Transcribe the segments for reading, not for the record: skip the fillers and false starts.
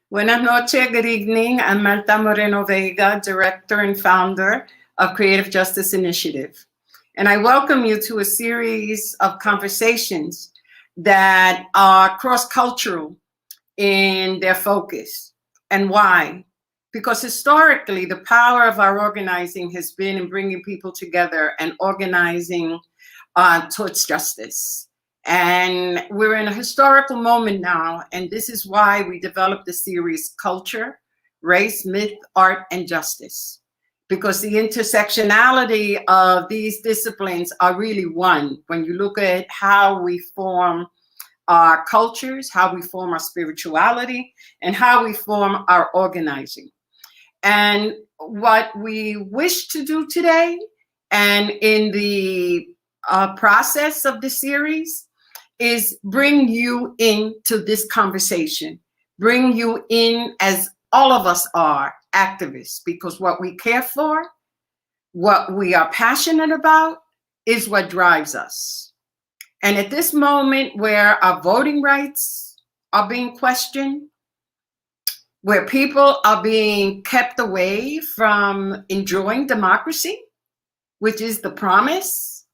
Buenas noches, good evening. I'm Marta Moreno Vega, Director and Founder of Creative Justice Initiative. And I welcome you to a series of conversations that are cross-cultural in their focus. And why? Because historically, the power of our organizing has been in bringing people together and organizing towards justice. And we're in a historical moment now, and this is why we developed the series Culture, Race, Myth, Art, and Justice. Because the intersectionality of these disciplines are really one. When you look at how we form our cultures, how we form our spirituality, and how we form our organizing. And what we wish to do today, and in the process of the series, is bring you into this conversation, bring you in as all of us are activists, because what we care for, what we are passionate about is what drives us. And at this moment where our voting rights are being questioned, where people are being kept away from enjoying democracy, which is the promise,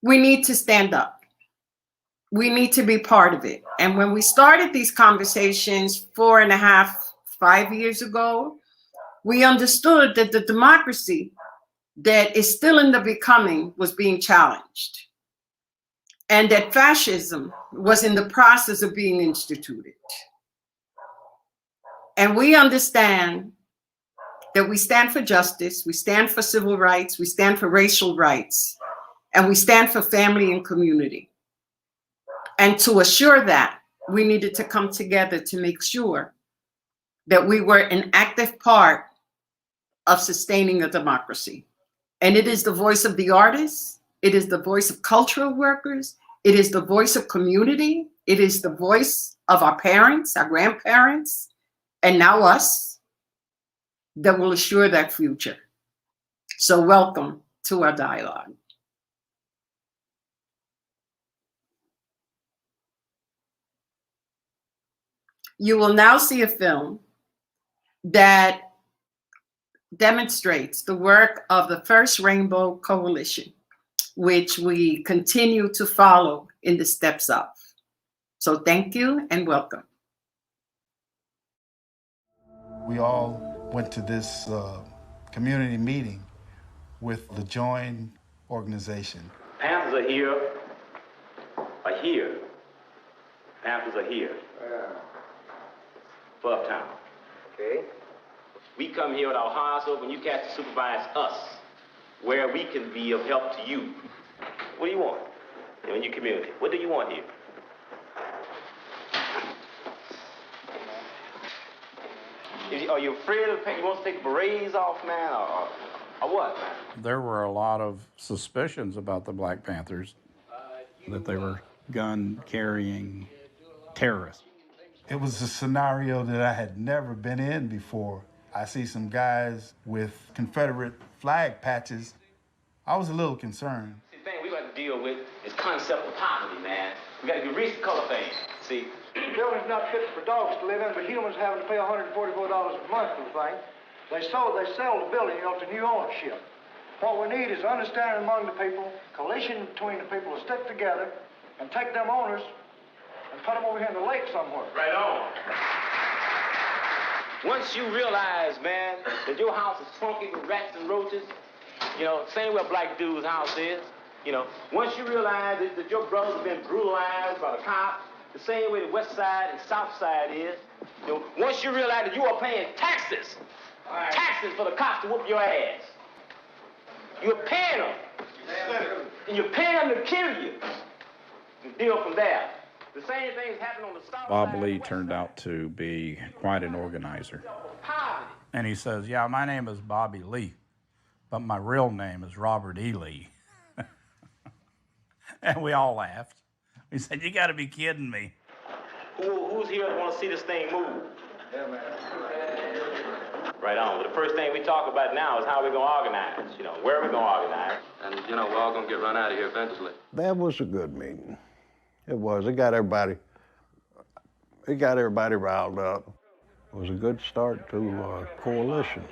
we need to stand up. We need to be part of it. And when we started these conversations 4.5, 5 years ago, we understood that the democracy that is still in the becoming was being challenged, and that fascism was in the process of being instituted. And we understand that we stand for justice, we stand for civil rights, we stand for racial rights, and we stand for family and community. And to assure that, we needed to come together to make sure that we were an active part of sustaining a democracy. And it is the voice of the artists, it is the voice of cultural workers, it is the voice of community, it is the voice of our parents, our grandparents, and now us, that will assure that future. So welcome to our dialogue. You will now see a film that demonstrates the work of the First Rainbow Coalition, which we continue to follow in the steps of. So thank you and welcome. We all went to this community meeting with the Join organization. Panthers are here. Panthers are here. For uptown. Okay. We come here with our hearts open. You cats to supervise us, where we can be of help to you. What do you want in your community? What do you want here? Are you afraid of the pain? You want to take berets off, man, or what, man? There were a lot of suspicions about the Black Panthers, that they were gun-carrying terrorists. It was a scenario that I had never been in before. I see some guys with Confederate flag patches. I was a little concerned. The thing we got to deal with is concept of poverty, man. We got to erase the color thing, see? The building's not fit for dogs to live in, but humans having to pay $144 a month for the thing. They sell the building, to new ownership. What we need is understanding among the people, coalition between the people to stick together and take them owners and put them over here in the lake somewhere. Right on. Once you realize, man, that your house is funky with rats and roaches, same way a black dude's house is, once you realize that your brother's been brutalized by the cops, the same way the west side and south side is, once you realize that you are paying taxes for the cops to whoop your ass, you're paying them, and you're paying them to kill you, and deal from there. The same thing is happening on the south Bob side. Lee turned out to be quite an organizer. And he says, yeah, my name is Bobby Lee, but my real name is Robert E. Lee. And we all laughed. We said, you got to be kidding me. Who's here that want to see this thing move? Yeah, man. Right on. But the first thing we talk about now is how we're going to organize. Where are we going to organize? And, we're all going to get run out of here eventually. That was a good meeting. It was. It got everybody It got everybody riled up. It was a good start to a coalition.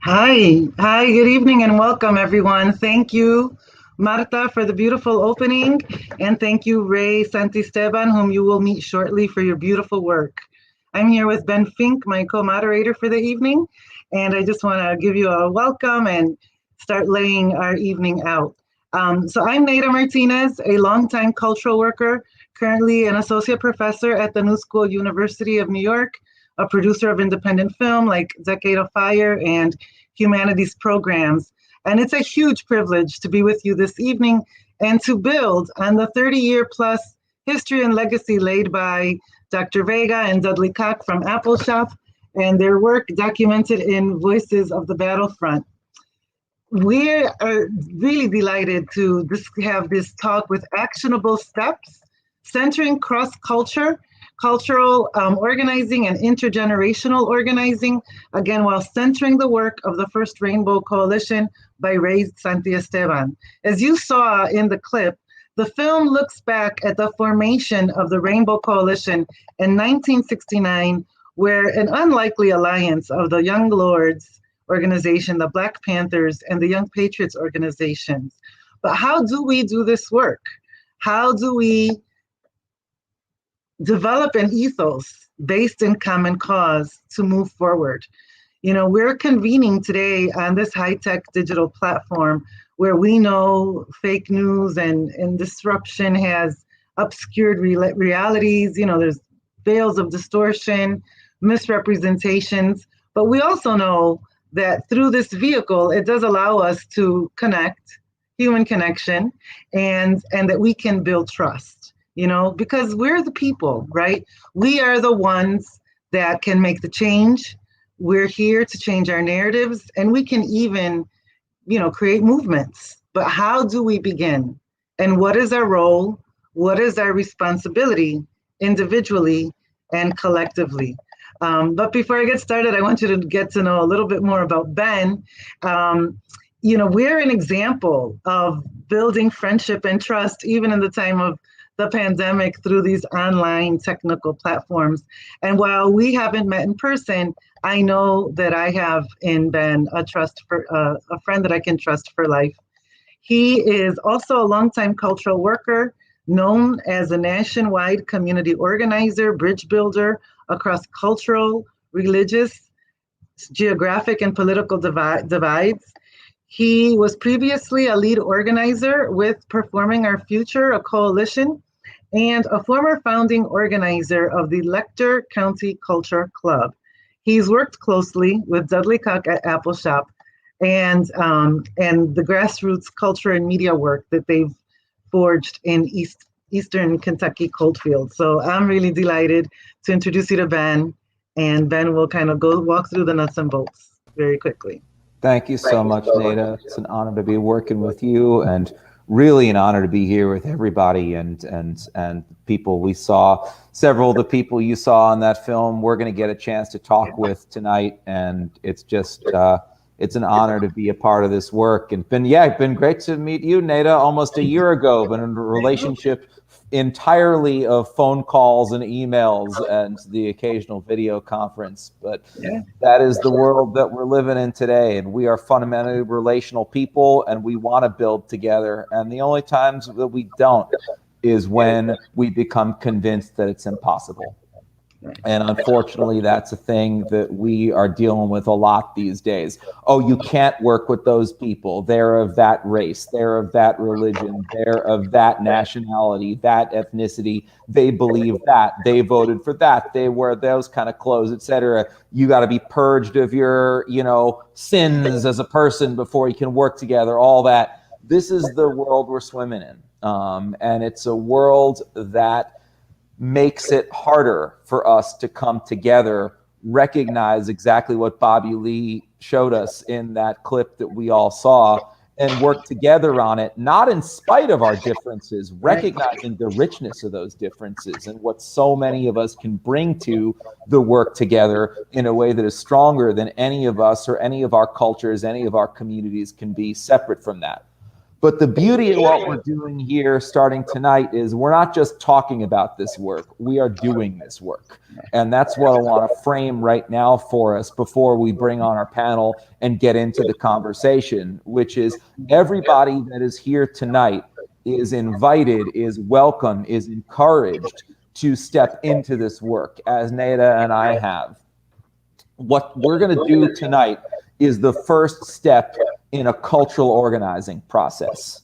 Hi, good evening and welcome everyone. Thank you, Marta, for the beautiful opening, and thank you, Ray Santisteban, whom you will meet shortly, for your beautiful work. I'm here with Ben Fink, my co-moderator for the evening, and I just want to give you a welcome and start laying our evening out. So I'm Neda Martinez, a longtime cultural worker, currently an associate professor at the New School University of New York, a producer of independent film like Decade of Fire and humanities programs. And it's a huge privilege to be with you this evening and to build on the 30-year plus history and legacy laid by Dr. Vega and Dudley Koch from Appalshop and their work documented in Voices of the Battlefront. We are really delighted to have this talk with actionable steps centering cross-cultural organizing and intergenerational organizing, again, while centering the work of the First Rainbow Coalition by Ray Santiesteban. As you saw in the clip, the film looks back at the formation of the Rainbow Coalition in 1969, where an unlikely alliance of the Young Lords organization, the Black Panthers, and the Young Patriots organizations. But how do we do this work? How do we develop an ethos based in common cause to move forward? You know, we're convening today on this high-tech digital platform where we know fake news and disruption has obscured realities. You know, there's veils of distortion, misrepresentations, but we also know that through this vehicle, it does allow us to connect, human connection, and that we can build trust. You know, because we're the people, right? We are the ones that can make the change. We're here to change our narratives, and we can even, you know, create movements. But how do we begin? And what is our role? What is our responsibility individually and collectively? But before I get started, I want you to get to know a little bit more about Ben. You know, we're an example of building friendship and trust, even in the time of the pandemic, through these online technical platforms. And while we haven't met in person, I know that I have in Ben a friend that I can trust for life. He is also a longtime cultural worker, known as a nationwide community organizer, bridge builder across cultural, religious, geographic, and political divides. He was previously a lead organizer with Performing Our Future, a coalition, and a former founding organizer of the Lecter County Culture Club. He's worked closely with Dudley Koch at Appalshop and the grassroots culture and media work that they've forged in Eastern Kentucky Coalfield. So I'm really delighted to introduce you to Ben, and Ben will kind of walk through the nuts and bolts very quickly. Thank you so much, Neda. It's an honor to be working with you, and really an honor to be here with everybody and people. We saw several of the people you saw in that film. We're going to get a chance to talk with tonight, and it's just it's an honor to be a part of this work. And it's been great to meet you, Neda, almost a year ago. Been in a relationship entirely of phone calls and emails and the occasional video conference, but that is the world that we're living in today, and we are fundamentally relational people, and we want to build together, and the only times that we don't is when we become convinced that it's impossible. And unfortunately, that's a thing that we are dealing with a lot these days. Oh, you can't work with those people. They're of that race. They're of that religion. They're of that nationality, that ethnicity. They believe that. They voted for that. They wear those kind of clothes, etc. You got to be purged of your, sins as a person before you can work together, all that. This is the world we're swimming in. And it's a world that makes it harder for us to come together, recognize exactly what Bobby Lee showed us in that clip that we all saw, and work together on it, not in spite of our differences, recognizing the richness of those differences and what so many of us can bring to the work together in a way that is stronger than any of us or any of our cultures, any of our communities can be separate from that. But the beauty of what we're doing here starting tonight is we're not just talking about this work, we are doing this work. And that's what I want to frame right now for us before we bring on our panel and get into the conversation, which is everybody that is here tonight is invited, is welcome, is encouraged to step into this work, as Neda and I have. What we're going to do tonight is the first step in a cultural organizing process.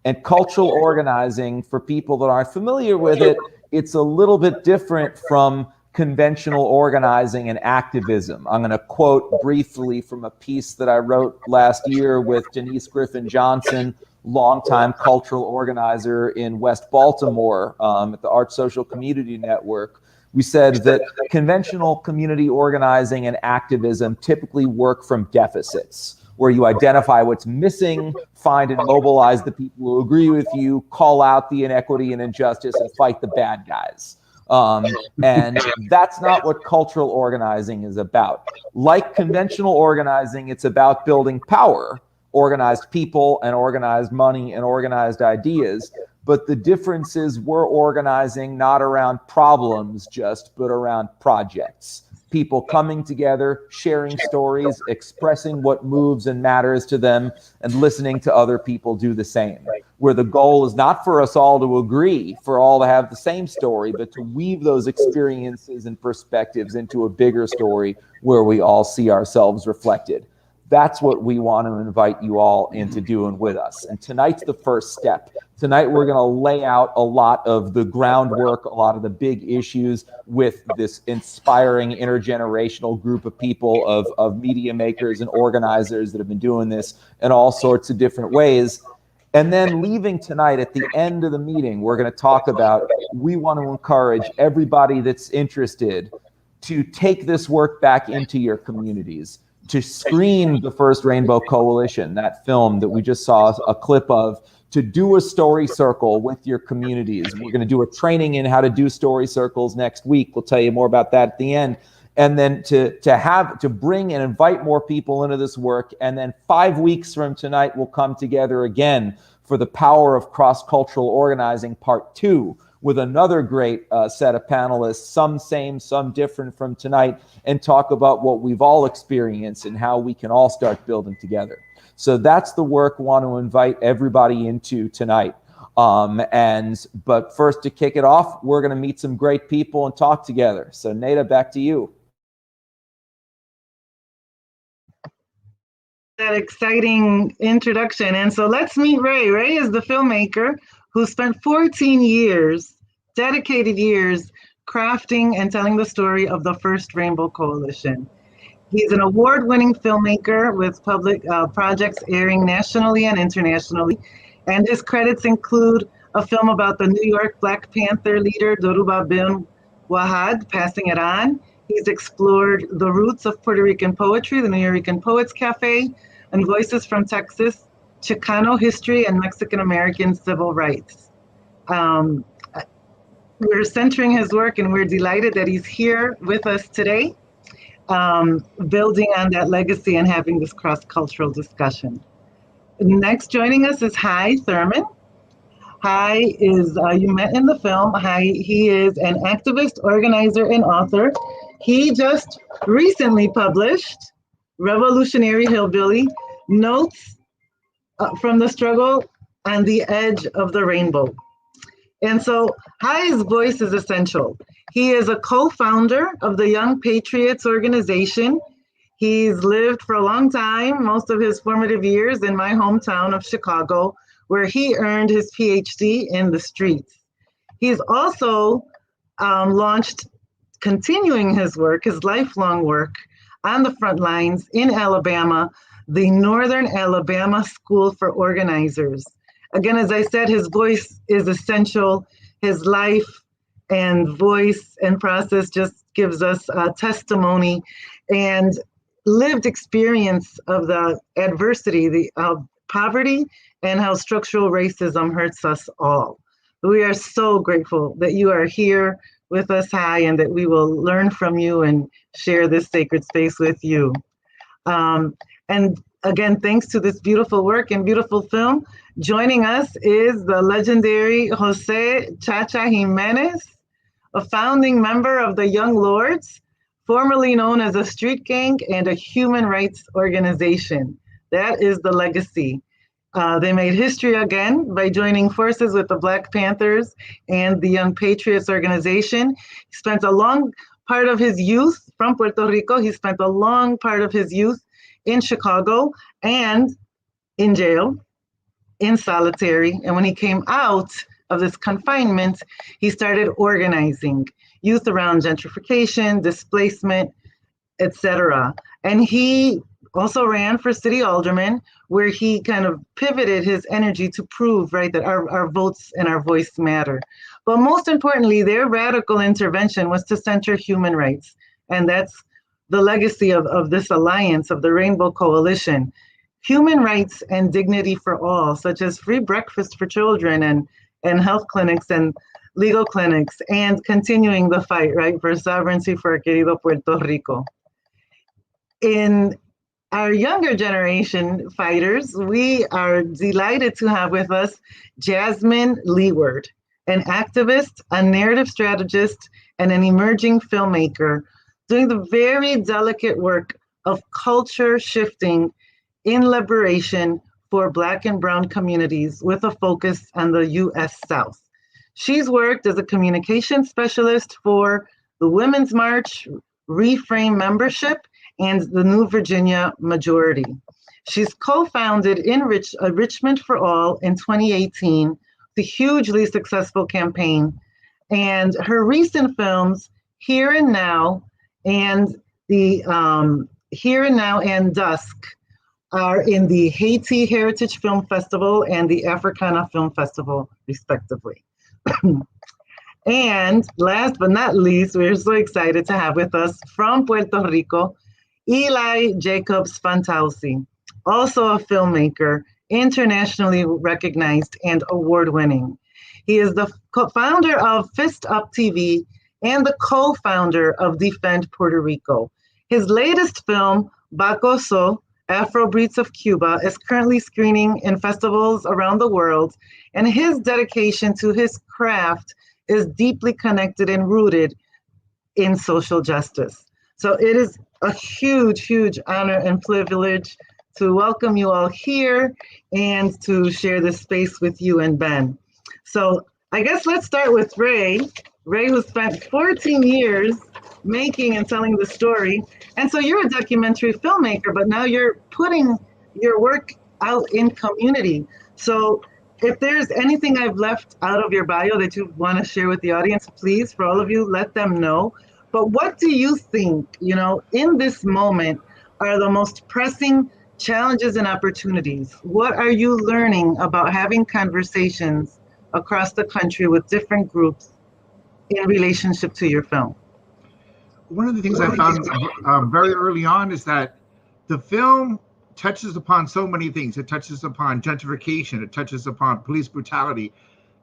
And cultural organizing, for people that aren't familiar with it, it's a little bit different from conventional organizing and activism. I'm going to quote briefly from a piece that I wrote last year with Denise Griffin Johnson, longtime cultural organizer in West Baltimore at the Art Social Community Network. We said that conventional community organizing and activism typically work from deficits, where you identify what's missing, find and mobilize the people who agree with you, call out the inequity and injustice, and fight the bad guys. And that's not what cultural organizing is about. Like conventional organizing, it's about building power, organized people and organized money and organized ideas. But the difference is we're organizing not around problems just, but around projects. People coming together, sharing stories, expressing what moves and matters to them, and listening to other people do the same. Where the goal is not for us all to agree, for all to have the same story, but to weave those experiences and perspectives into a bigger story where we all see ourselves reflected. That's what we want to invite you all into doing with us. And tonight's the first step. Tonight, we're going to lay out a lot of the groundwork, a lot of the big issues with this inspiring intergenerational group of people, of media makers and organizers that have been doing this in all sorts of different ways. And then leaving tonight at the end of the meeting, we're going to talk about, we want to encourage everybody that's interested to take this work back into your communities, to screen the first Rainbow Coalition, that film that we just saw a clip of, to do a story circle with your communities. We're going to do a training in how to do story circles next week. We'll tell you more about that at the end. And then to bring and invite more people into this work. And then 5 weeks from tonight, we'll come together again for the Power of Cross-Cultural Organizing Part 2, with another great set of panelists, some same, some different from tonight, and talk about what we've all experienced and how we can all start building together. So that's the work we want to invite everybody into tonight. But first, to kick it off, we're going to meet some great people and talk together. So Neda, back to you. That exciting introduction. And so let's meet Ray. Ray is the filmmaker who spent 14 years, dedicated years, crafting and telling the story of the first Rainbow Coalition. He's an award-winning filmmaker with public projects airing nationally and internationally. And his credits include a film about the New York Black Panther leader, Dhoruba bin Wahad, Passing It On. He's explored the roots of Puerto Rican poetry, the New Rican Poets Cafe, and Voices from Texas, Chicano history, and Mexican-American civil rights. We're centering his work, and we're delighted that he's here with us today, building on that legacy and having this cross-cultural discussion. Next joining us is Hy Thurman. Hy is, you met in the film. Hy, he is an activist, organizer, and author. He just recently published Revolutionary Hillbilly, Notes from the Struggle on the Edge of the Rainbow. And so Hy's voice is essential. He is a co-founder of the Young Patriots organization. He's lived for a long time, most of his formative years in my hometown of Chicago, where he earned his PhD in the streets. He's also launched, continuing his work, his lifelong work on the front lines in Alabama, the Northern Alabama School for Organizers. Again, as I said, his voice is essential. His life and voice and process just gives us testimony and lived experience of the adversity, poverty and how structural racism hurts us all. We are so grateful that you are here with us, Hai, and that we will learn from you and share this sacred space with you. And again, thanks to this beautiful work and beautiful film, joining us is the legendary Jose Chacha Jimenez, a founding member of the Young Lords, formerly known as a street gang and a human rights organization. That is the legacy. They made history again by joining forces with the Black Panthers and the Young Patriots organization. He spent a long part of his youth from Puerto Rico. He spent a long part of his youth in Chicago and in jail, in solitary. And when he came out of this confinement, he started organizing youth around gentrification, displacement, etc. And he also ran for city alderman, where he kind of pivoted his energy to prove, right, that our votes and our voice matter. But most importantly, their radical intervention was to center human rights. And that's the legacy of this alliance, of the Rainbow Coalition. Human rights and dignity for all, such as free breakfast for children and health clinics and legal clinics, and continuing the fight, right, for sovereignty for querido Puerto Rico. In our younger generation fighters, we are delighted to have with us Jasmine Leeward, an activist, a narrative strategist, and an emerging filmmaker, doing the very delicate work of culture shifting in liberation for Black and Brown communities with a focus on the U.S. South. She's worked as a communication specialist for the Women's March, Reframe membership, and the New Virginia Majority. She's co-founded Enrichment for All in 2018, the hugely successful campaign. And her recent films, Here and Now and Here and Now and Dusk, are in the Haiti Heritage Film Festival and the Africana Film Festival, respectively. And last but not least, we're so excited to have with us from Puerto Rico, Eli Jacobs Fantausi, also a filmmaker, internationally recognized and award-winning. He is the founder of Fist Up TV and the co-founder of Defend Puerto Rico. His latest film, Bacoso, Afro Beats of Cuba, is currently screening in festivals around the world, and his dedication to his craft is deeply connected and rooted in social justice. So it is a huge, huge honor and privilege to welcome you all here and to share this space with you and Ben. So I guess let's start with Ray. Ray, who spent 14 years making and telling the story. And so you're a documentary filmmaker, but now you're putting your work out in community. So if there's anything I've left out of your bio that you want to share with the audience, please, for all of you, let them know. But what do you think, in this moment are the most pressing challenges and opportunities? What are you learning about having conversations across the country with different groups in relationship to your film? One of the things I found very early on is that the film touches upon so many things. It touches upon gentrification. It touches upon police brutality.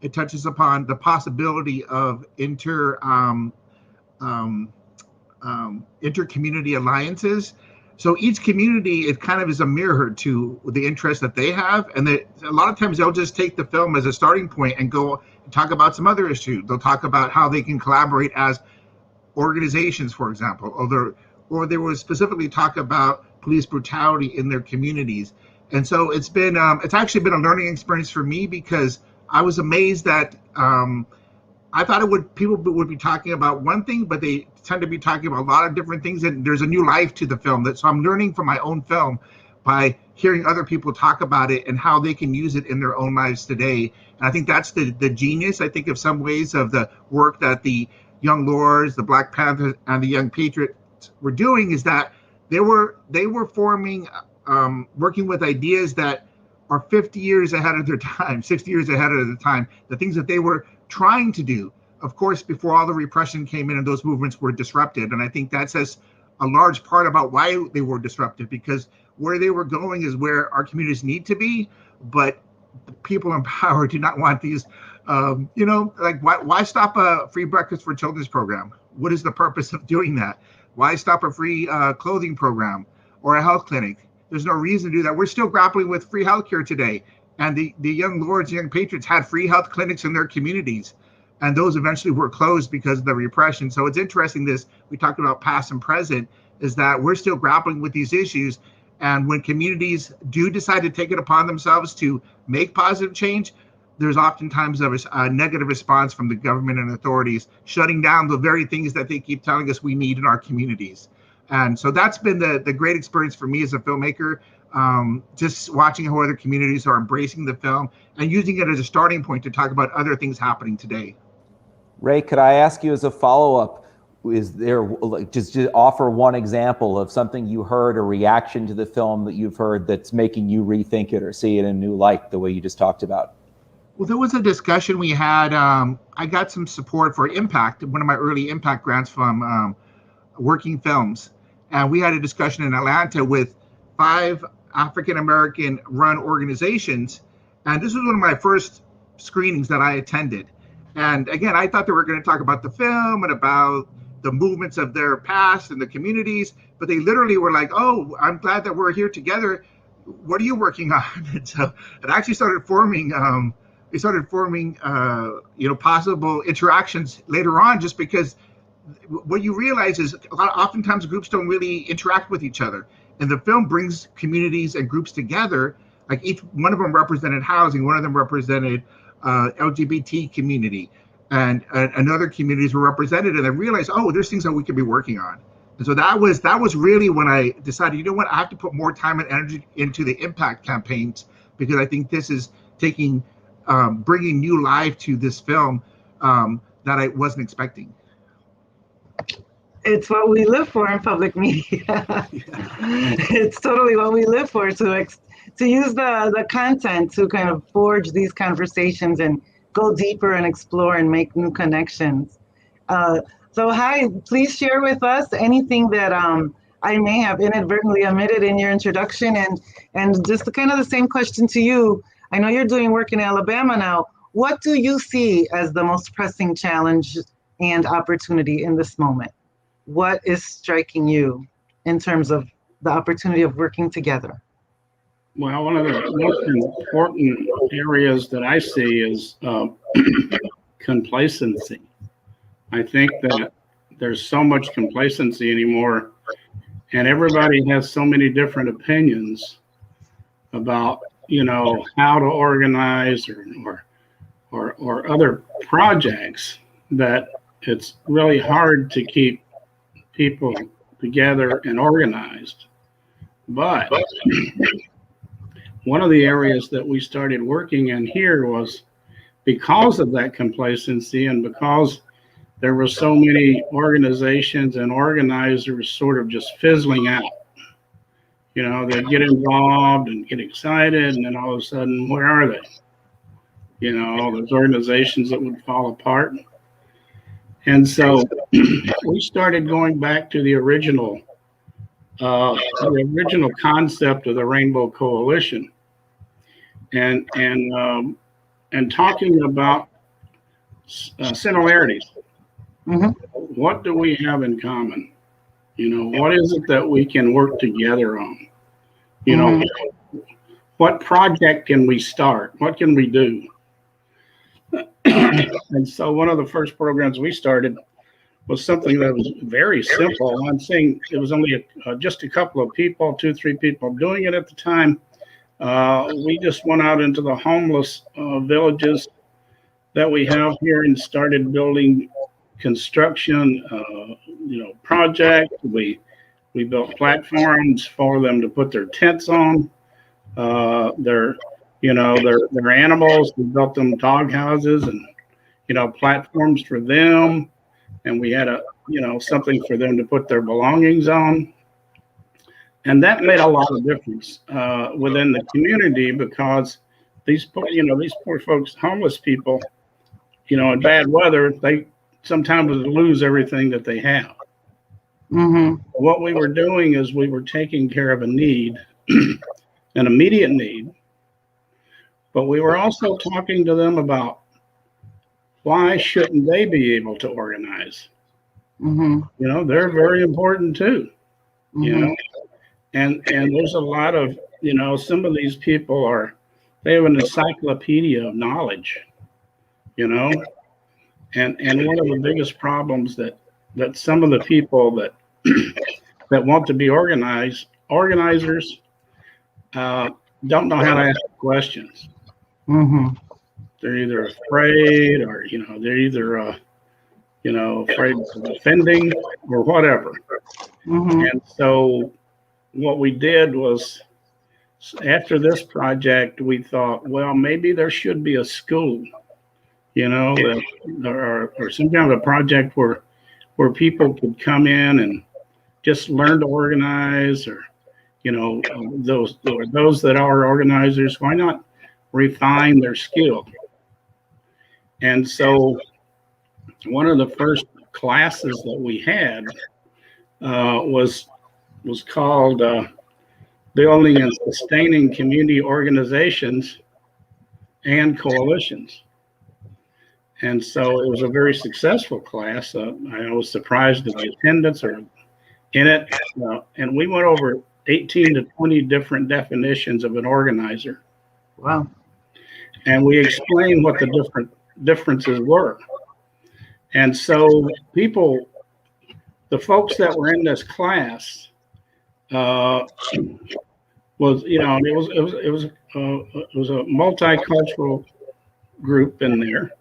It touches upon the possibility of inter-community alliances. So each community, it kind of is a mirror to the interests that they have. And a lot of times they'll just take the film as a starting point and go and talk about some other issue. They'll talk about how they can collaborate as organizations, for example, or they will specifically talk about police brutality in their communities. And so it's actually been a learning experience for me, because I was amazed that I thought people would be talking about one thing, but they tend to be talking about a lot of different things, and there's a new life to the film. So I'm learning from my own film by hearing other people talk about it and how they can use it in their own lives today. And I think that's the genius, I think, of some ways, of the work that the Young Lords, the Black Panthers, and the Young Patriots were doing, is that they were forming, working with ideas that are 50 years ahead of their time, 60 years ahead of the time, the things that they were trying to do, of course, before all the repression came in and those movements were disrupted. And I think that says a large part about why they were disruptive, because where they were going is where our communities need to be, but the people in power do not want these. Like why stop a free breakfast for children's program? What is the purpose of doing that? Why stop a free clothing program or a health clinic? There's no reason to do that. We're still grappling with free healthcare today. And the young lords, young patriots had free health clinics in their communities. And those eventually were closed because of the repression. So it's interesting, we talked about past and present, is that we're still grappling with these issues. And when communities do decide to take it upon themselves to make positive change, there's oftentimes a negative response from the government and authorities, shutting down the very things that they keep telling us we need in our communities. And so that's been the great experience for me as a filmmaker, just watching how other communities are embracing the film and using it as a starting point to talk about other things happening today. Ray, could I ask you as a follow-up, is there, just to offer one example of something you heard, a reaction to the film that you've heard that's making you rethink it or see it in a new light, the way you just talked about? Well, there was a discussion we had. I got some support for Impact, one of my early Impact grants from Working Films. And we had a discussion in Atlanta with 5 African-American run organizations. And this was one of my first screenings that I attended. And again, I thought they were going to talk about the film and about the movements of their past and the communities, but they literally were like, "Oh, I'm glad that we're here together. What are you working on?" And so it actually started forming, possible interactions later on, just because what you realize is oftentimes groups don't really interact with each other. And the film brings communities and groups together. Like each one of them represented housing, one of them represented LGBT community, and other communities were represented, and I realized, oh, there's things that we could be working on. And so that was really when I decided, you know what, I have to put more time and energy into the impact campaigns, because I think this is bringing new life to this film that I wasn't expecting. It's what we live for in public media. It's totally what we live for, to use the content to kind of forge these conversations and go deeper and explore and make new connections. So hi, please share with us anything that I may have inadvertently omitted in your introduction, and just kind of the same question to you. I know you're doing work in Alabama now. What do you see as the most pressing challenge and opportunity in this moment? What is striking you in terms of the opportunity of working together? Well, one of the most important areas that I see is complacency. I think that there's so much complacency anymore, and everybody has so many different opinions about, how to organize or other projects, that it's really hard to keep people together and organized. But one of the areas that we started working in here was because of that complacency, and because there were so many organizations and organizers sort of just fizzling out. They'd get involved and get excited, and then all of a sudden, where are they? Those organizations that would fall apart. And so we started going back to the original concept of the Rainbow Coalition, and talking about similarities. Mm-hmm. What do we have in common? What is it that we can work together on? Mm-hmm. What project can we start? What can we do? And so one of the first programs we started was something that was very simple. I'm saying it was only just a couple of people, 2-3 people doing it at the time. We just went out into the homeless villages that we have here and started building construction, projects. We built platforms for them to put their tents on. Their animals. We built them dog houses and platforms for them, and we had something for them to put their belongings on. And that made a lot of difference within the community, because these poor folks, homeless people, in bad weather, they sometimes lose everything that they have. Mm-hmm. What we were doing is we were taking care of a need, an immediate need, but we were also talking to them about why shouldn't they be able to organize? Mm-hmm. You know, they're very important too. You know, and there's a lot of, you know, some of these people they have an encyclopedia of knowledge, you know, and one of the biggest problems that some of the people that that want to be organizers don't know how to ask questions. Mm-hmm. They're either afraid, or you know, they're either you know, afraid of offending or whatever. Mm-hmm. And so what we did was, after this project, we thought, well, maybe there should be a school, you know, or some kind of a project where people could come in and just learn to organize, or, you know, those that are organizers, why not refine their skill? And so one of the first classes that we had was called Building and Sustaining Community Organizations and Coalitions. And so it was a very successful class. I was surprised at the attendance in it. And we went over 18 to 20 different definitions of an organizer. Wow. And we explained what the different differences were. And so the folks that were in this class, was, you know, it was a multicultural group in there.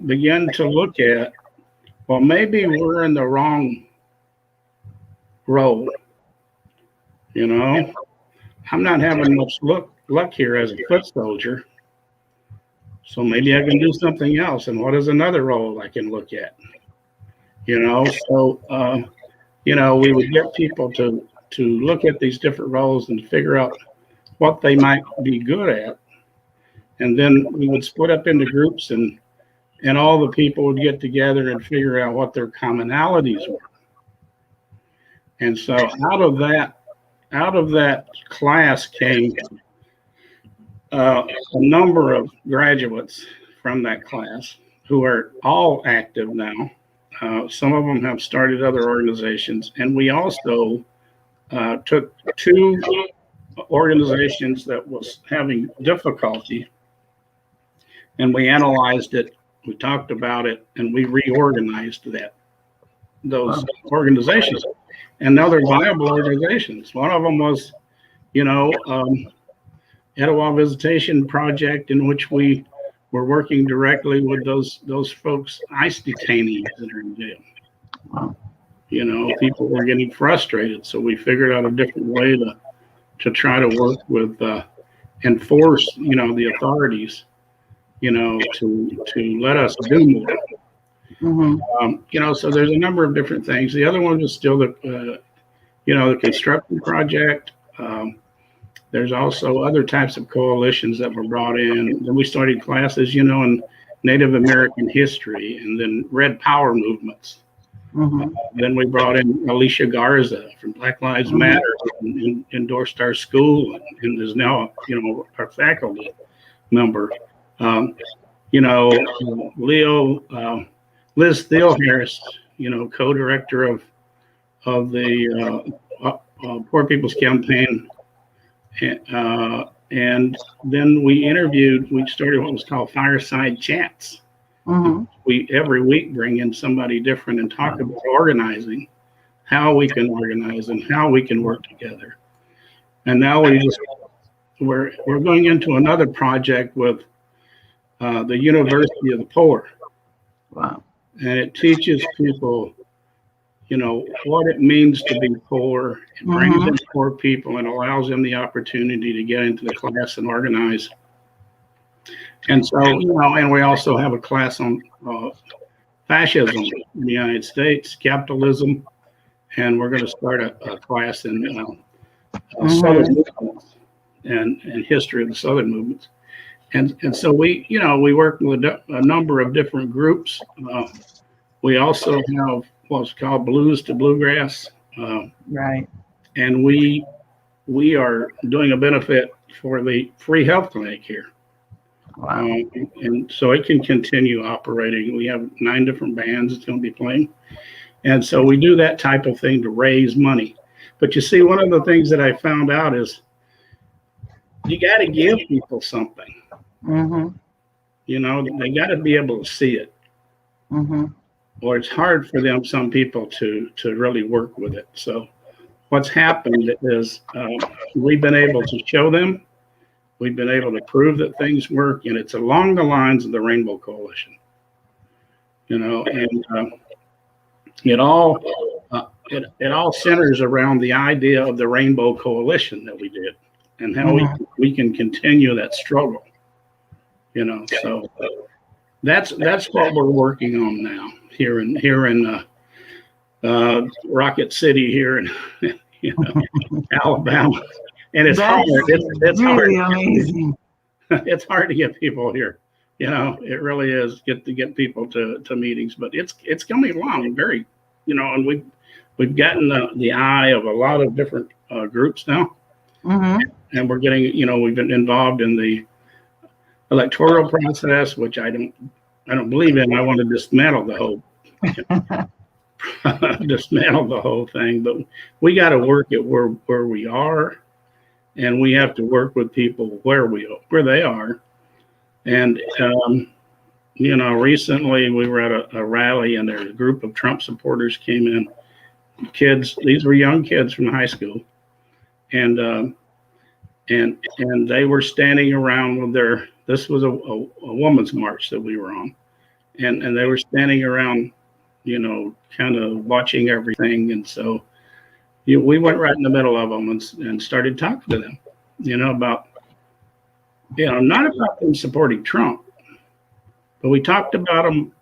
Began to look at, well, maybe we're in the wrong role. You know, I'm not having much luck here as a foot soldier, so maybe I can do something else. And what is another role I can look at? You know, so you know, we would get people to look at these different roles and figure out what they might be good at. And then we would split up into groups, and all the people would get together and figure out what their commonalities were. And so out of that class came a number of graduates from that class who are all active now. Some of them have started other organizations, and we also took two organizations that was having difficulty, and we analyzed it, we talked about it, and we reorganized those organizations. And now they're viable organizations. One of them was, you know, Etowah Visitation Project, in which we were working directly with those folks, ICE detainees that are in jail. Wow. You know, people were getting frustrated, so we figured out a different way to try to work with enforce, you know, the authorities, you know, to let us do more. Mm-hmm. You know, so there's a number of different things. The other one was still the construction project. There's also other types of coalitions that were brought in. Then we started classes, you know, in Native American history, and then Red Power movements. Mm-hmm. Then we brought in Alicia Garza from Black Lives Matter, and endorsed our school, and is now, you know, our faculty member. You know, Liz Thiel Harris, you know, co-director of the Poor People's Campaign. And then we started what was called Fireside Chats. Mm-hmm. We every week bring in somebody different and talk about organizing, how we can organize and how we can work together. And now we're going into another project with the University of the Poor. Wow. And it teaches people, you know, what it means to be poor. It brings in poor people and allows them the opportunity to get into the class and organize. And so, you know, and we also have a class on fascism in the United States, capitalism, and we're going to start a class in Southern movements and history of the Southern movements. And so we, you know, we work with a number of different groups. We also have what's called Blues to Bluegrass. Right. And we are doing a benefit for the free health clinic here. Wow. And so it can continue operating. We have 9 different bands that's going to be playing. And so we do that type of thing to raise money. But you see, one of the things that I found out is you got to give people something. Mm-hmm. You know, they got to be able to see it. Mm-hmm. Or it's hard for them, some people, to really work with it. So what's happened is we've been able to show them, we've been able to prove that things work, and it's along the lines of the Rainbow Coalition. You know, and it all centers around the idea of the Rainbow Coalition that we did, and how we can continue that struggle. You know, so that's what we're working on now here in Rocket City here in Alabama, and it's hard. It's really hard. Amazing. It's hard to get people here. You know, it really is to get people to meetings, but it's coming along very, and we've gotten the eye of a lot of different groups now, and we're getting, we've been involved in the electoral process, which I don't believe in. I want to dismantle the whole thing, but we got to work at where we are, and we have to work with people where they are. And recently we were at a rally, and there a group of Trump supporters came in. Kids, these were young kids from high school, and they were standing around with this was a woman's march that we were on, and they were standing around, kind of watching everything. And so we went right in the middle of them and started talking to them, about, not about them supporting Trump, but we talked about them,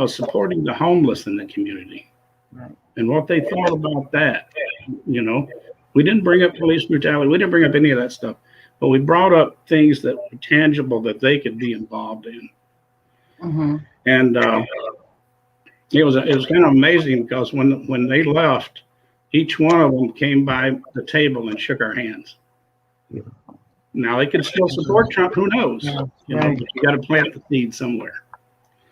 supporting the homeless in the community, and what they thought about that. We didn't bring up police brutality. We didn't bring up any of that stuff, but we brought up things that were tangible that they could be involved in. And it was kind of amazing, because when they left, each one of them came by the table and shook our hands. Now they could still support Trump. Who knows? But you got to plant the seed somewhere.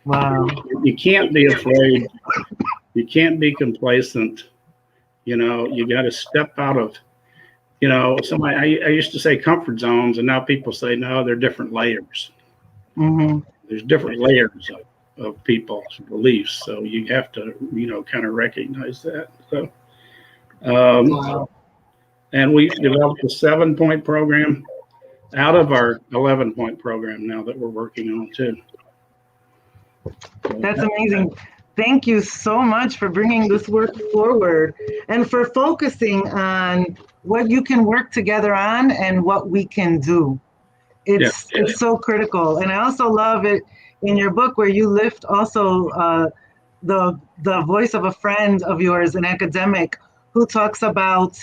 Wow. You can't be afraid. You can't be complacent. You got to step out of, somebody. I used to say comfort zones, and now people say no. They're different layers. There's different layers of people's beliefs, so you have to, kind of recognize that. So, and we developed a 7-point program out of our 11-point program now that we're working on too. That's amazing. Thank you so much for bringing this work forward and for focusing on what you can work together on and what we can do. It's so critical. And I also love it in your book where you lift also the voice of a friend of yours, an academic, who talks about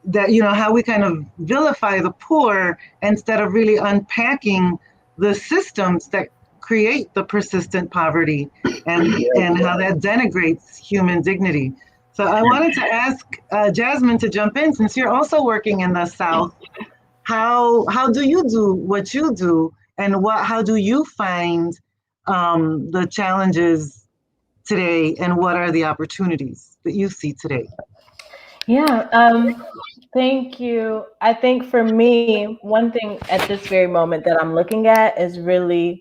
that, how we kind of vilify the poor instead of really unpacking the systems that create the persistent poverty and how that denigrates human dignity. So I wanted to ask Jasmine to jump in, since you're also working in the South. How do you do what you do, and how do you find the challenges today, and what are the opportunities that you see today? Yeah, thank you. I think for me, one thing at this very moment that I'm looking at is really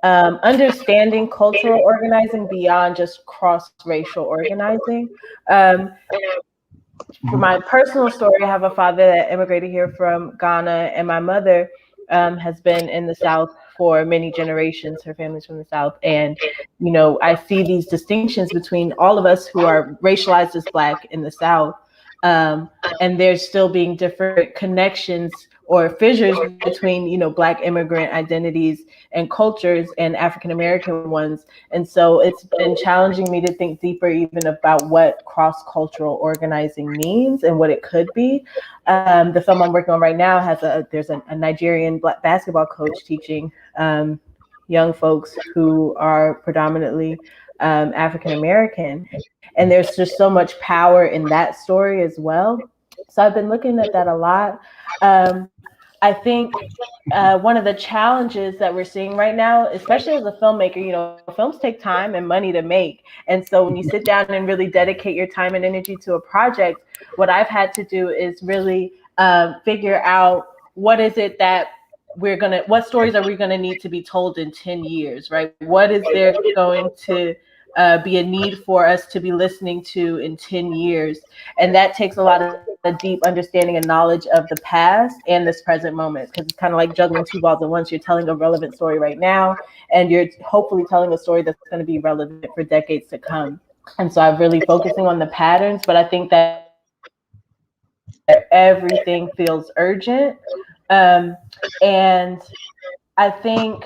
understanding cultural organizing beyond just cross-racial organizing. For my personal story, I have a father that immigrated here from Ghana, and my mother has been in the South for many generations. Her family's from the South. And, I see these distinctions between all of us who are racialized as Black in the South. And there's still being different connections or fissures between, Black immigrant identities and cultures and African-American ones. And so it's been challenging me to think deeper even about what cross-cultural organizing means and what it could be. The film I'm working on right now there's a Nigerian Black basketball coach teaching young folks who are predominantly African American. And there's just so much power in that story as well. So I've been looking at that a lot. I think one of the challenges that we're seeing right now, especially as a filmmaker, films take time and money to make. And so when you sit down and really dedicate your time and energy to a project, what I've had to do is really figure out what is it that what stories are we gonna need to be told in 10 years, right? What is there going to be a need for us to be listening to in 10 years? And that takes a lot of deep understanding and knowledge of the past and this present moment, because it's kind of like juggling two balls at once. You're telling a relevant story right now, and you're hopefully telling a story that's going to be relevant for decades to come. And so I'm really focusing on the patterns, but I think that everything feels urgent. And I think,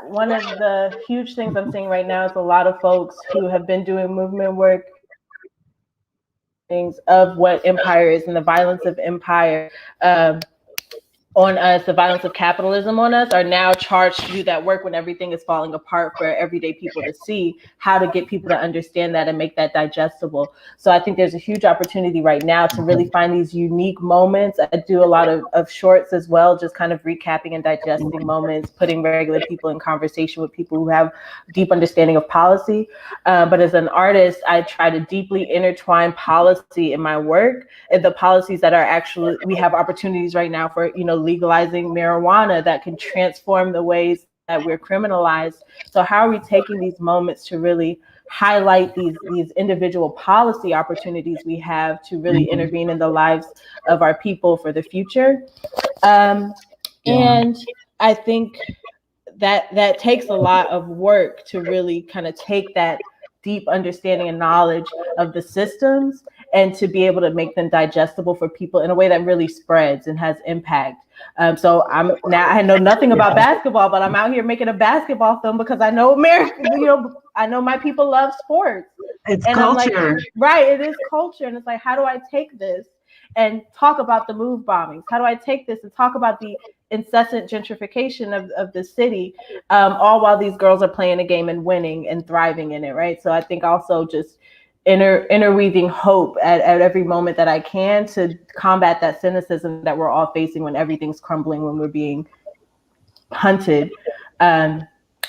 one of the huge things I'm seeing right now is a lot of folks who have been doing movement work, things of what empire is and the violence of empire on us, the violence of capitalism on us, are now charged to do that work when everything is falling apart for everyday people to see, how to get people to understand that and make that digestible. So I think there's a huge opportunity right now to really find these unique moments. I do a lot of shorts as well, just kind of recapping and digesting moments, putting regular people in conversation with people who have deep understanding of policy. But as an artist, I try to deeply intertwine policy in my work, and the policies that are actually, we have opportunities right now for, legalizing marijuana that can transform the ways that we're criminalized. So how are we taking these moments to really highlight these individual policy opportunities we have to really intervene in the lives of our people for the future? And I think that takes a lot of work to really kind of take that deep understanding and knowledge of the systems and to be able to make them digestible for people in a way that really spreads and has impact. So I know nothing about basketball, but I'm out here making a basketball film because I know America, I know my people love sports. It's and culture. I'm like, right, it is culture. And it's like, how do I take this and talk about the move bombings? How do I take this and talk about the incessant gentrification of the city, all while these girls are playing a game and winning and thriving in it, right? So I think also just interweaving hope at every moment that I can to combat that cynicism that we're all facing when everything's crumbling, when we're being hunted,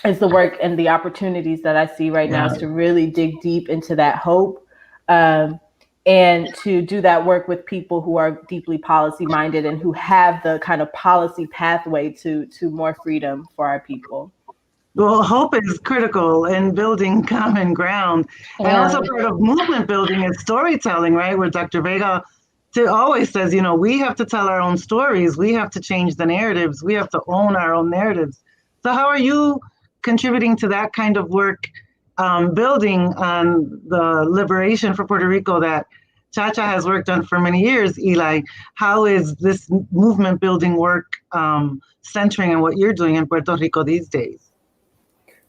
is the work and the opportunities that I see right now is to really dig deep into that hope, and to do that work with people who are deeply policy minded and who have the kind of policy pathway to more freedom for our people. Well, hope is critical in building common ground. And also part of movement building is storytelling, right? Where Dr. Vega always says, we have to tell our own stories. We have to change the narratives. We have to own our own narratives. So how are you contributing to that kind of work, building on the liberation for Puerto Rico that Chacha has worked on for many years? Eli, how is this movement building work centering on what you're doing in Puerto Rico these days?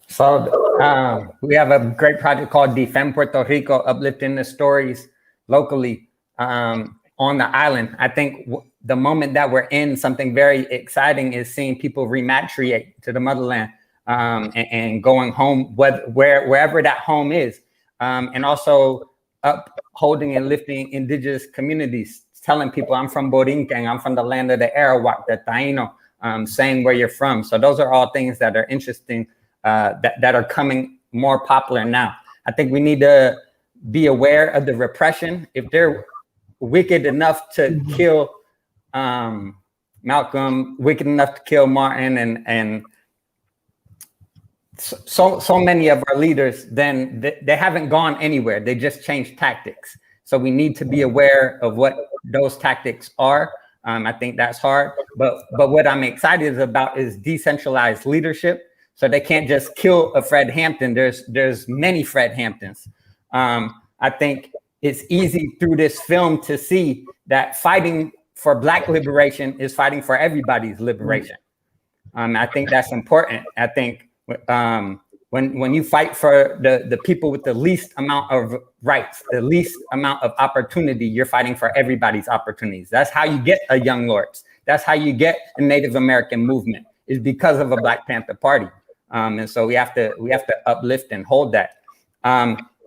So we have a great project called Defend Puerto Rico, uplifting the stories locally on the island. I think the moment that we're in, something very exciting is seeing people repatriate to the motherland and going home, wherever that home is, and also upholding and lifting indigenous communities, telling people I'm from Borinquen, I'm from the land of the Arawak, the Taino, saying where you're from. So those are all things that are interesting. That are coming more popular now. I think we need to be aware of the repression. If they're wicked enough to kill Malcolm, wicked enough to kill Martin, and so many of our leaders, then they haven't gone anywhere. They just changed tactics. So we need to be aware of what those tactics are. I think that's hard. But what I'm excited about is decentralized leadership. So they can't just kill a Fred Hampton. There's many Fred Hamptons. I think it's easy through this film to see that fighting for Black liberation is fighting for everybody's liberation. I think that's important. I think when you fight for the people with the least amount of rights, the least amount of opportunity, you're fighting for everybody's opportunities. That's how you get a Young Lords. That's how you get a Native American movement. is because of a Black Panther Party. And so we have to uplift and hold that.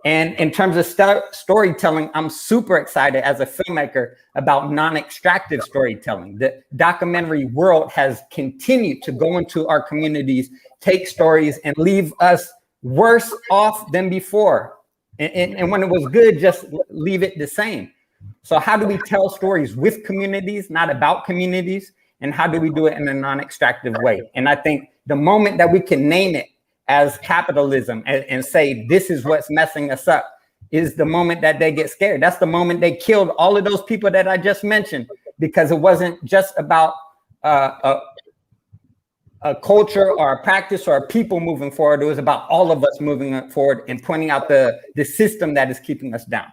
And in terms of storytelling, I'm super excited as a filmmaker about non-extractive storytelling. The documentary world has continued to go into our communities, take stories, and leave us worse off than before. And when it was good, just leave it the same. So how do we tell stories with communities, not about communities? And how do we do it in a non-extractive way? And I think the moment that we can name it as capitalism and say, this is what's messing us up, is the moment that they get scared. That's the moment they killed all of those people that I just mentioned, because it wasn't just about a culture or a practice or a people moving forward. It was about all of us moving forward and pointing out the system that is keeping us down.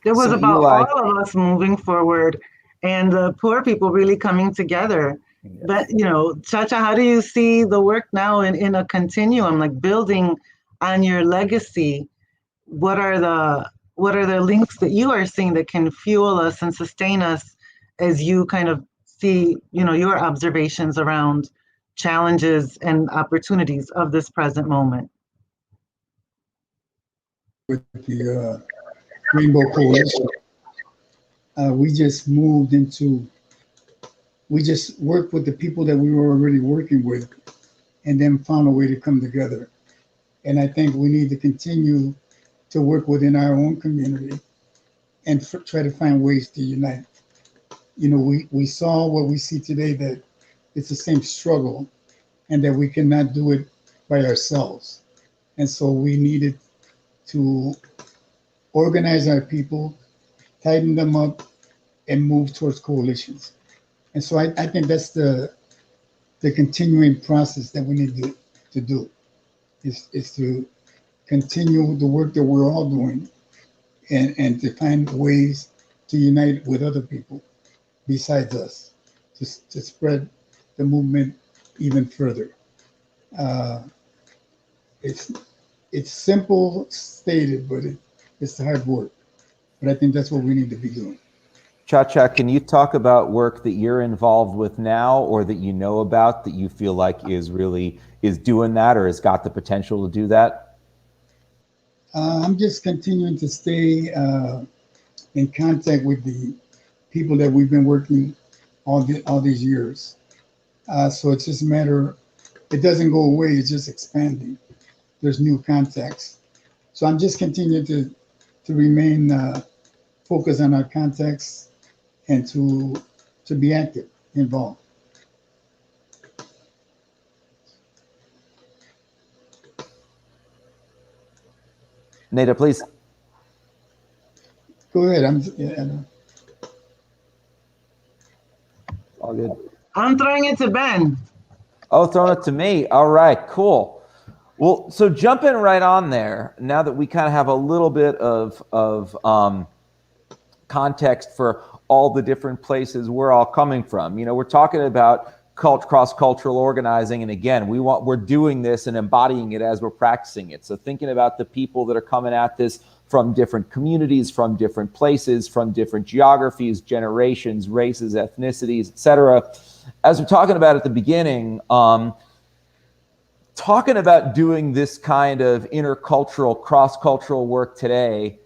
It was So about Eli, all of us moving forward and the poor people really coming together. Yes. But, Chacha, how do you see the work now in a continuum, like building on your legacy? What are the links that you are seeing that can fuel us and sustain us as you kind of see, your observations around challenges and opportunities of this present moment? With the Rainbow Coalition, we just worked with the people that we were already working with and then found a way to come together. And I think we need to continue to work within our own community and try to find ways to unite. We saw what we see today, that it's the same struggle and that we cannot do it by ourselves. And so we needed to organize our people, tighten them up, and move towards coalitions. And so I think that's the continuing process that we need to do, is to continue the work that we're all doing and to find ways to unite with other people besides us, to spread the movement even further. It's simple stated, but it's hard work. But I think that's what we need to be doing. Chacha, can you talk about work that you're involved with now, or that you know about, that you feel like is doing that or has got the potential to do that? I'm just continuing to stay in contact with the people that we've been working all these years. So it's just a matter, it doesn't go away, it's just expanding. There's new contacts. So I'm just continuing to remain focused on our contacts and to be active, involved. Neda, please. Go ahead. All good. I'm throwing it to Ben. Oh, throwing it to me. All right, cool. Well, so jumping right on there, now that we kind of have a little bit of context for all the different places we're all coming from. We're talking about cross-cultural organizing, and again, we're doing this and embodying it as we're practicing it. So thinking about the people that are coming at this from different communities, from different places, from different geographies, generations, races, ethnicities, etc. As we're talking about at the beginning, talking about doing this kind of intercultural, cross-cultural work today,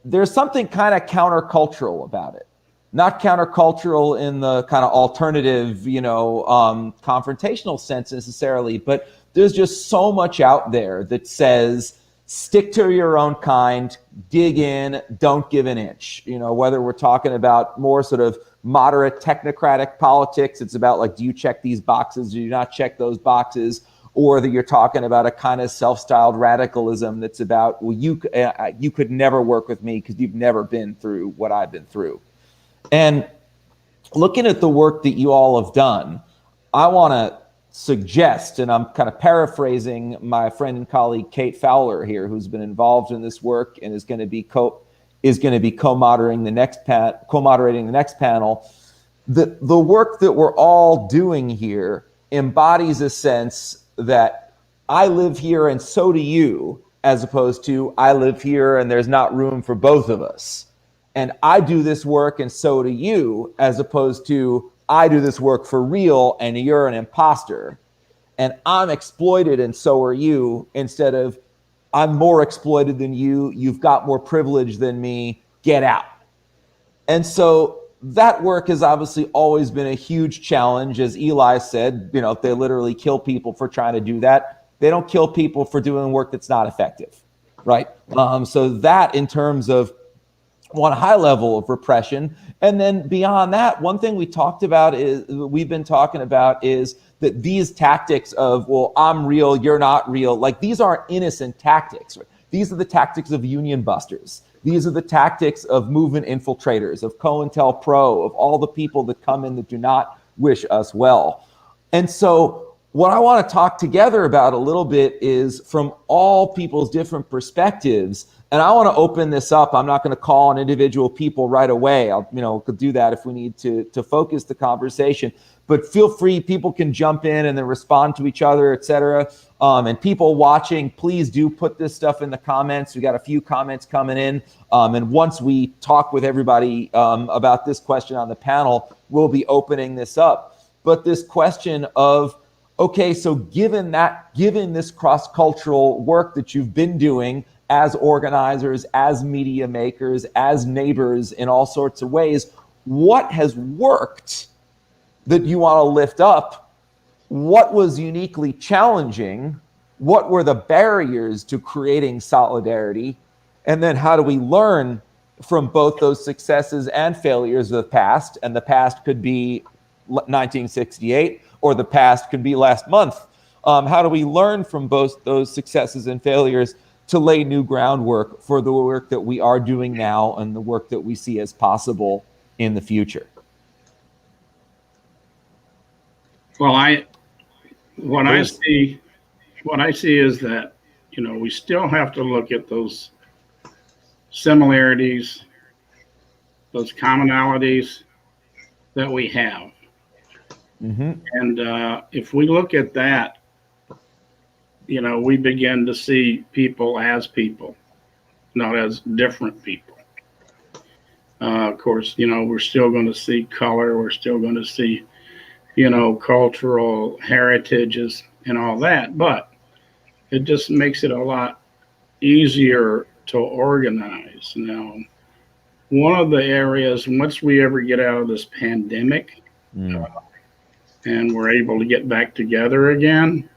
there's something kind of countercultural about it. Not countercultural in the kind of alternative, confrontational sense necessarily, but there's just so much out there that says, stick to your own kind, dig in, don't give an inch. Whether we're talking about more sort of moderate technocratic politics, it's about like, do you check these boxes, do you not check those boxes? Or that you're talking about a kind of self-styled radicalism that's about, well, you could never work with me because you've never been through what I've been through. And looking at the work that you all have done, I want to suggest, and I'm kind of paraphrasing my friend and colleague Kate Fowler here, who's been involved in this work and is going to be co-moderating the next panel. The work that we're all doing here embodies a sense that I live here and so do you, as opposed to I live here and there's not room for both of us. And I do this work and so do you, as opposed to I do this work for real and you're an imposter. and I'm exploited and so are you, instead of I'm more exploited than you, you've got more privilege than me, get out. And so that work has obviously always been a huge challenge. As Eli said, they literally kill people for trying to do that. They don't kill people for doing work that's not effective, right? So that, in terms of one high level of repression. And then beyond that, one thing we've been talking about is that these tactics of, well, I'm real, you're not real, like these aren't innocent tactics. Right? These are the tactics of union busters. These are the tactics of movement infiltrators, of COINTELPRO, of all the people that come in that do not wish us well. And so what I want to talk together about a little bit is, from all people's different perspectives, and I want to open this up. I'm not going to call on individual people right away. Could do that if we need to focus the conversation. But feel free, people can jump in and then respond to each other, et cetera. And people watching, please do put this stuff in the comments. We got a few comments coming in. And once we talk with everybody about this question on the panel, we'll be opening this up. But this question of, okay, so given this cross-cultural work that you've been doing as organizers, as media makers, as neighbors in all sorts of ways, what has worked that you want to lift up? What was uniquely challenging? What were the barriers to creating solidarity? And then how do we learn from both those successes and failures of the past? And the past could be 1968, or the past could be last month. How do we learn from both those successes and failures to lay new groundwork for the work that we are doing now and the work that we see as possible in the future? Well, what I see is that, we still have to look at those similarities, those commonalities that we have. Mm-hmm. And if we look at that, we begin to see people as people, not as different people. Of course, we're still going to see color. We're still going to see, cultural heritages and all that. But it just makes it a lot easier to organize. Now, one of the areas, once we ever get out of this pandemic, and we're able to get back together again,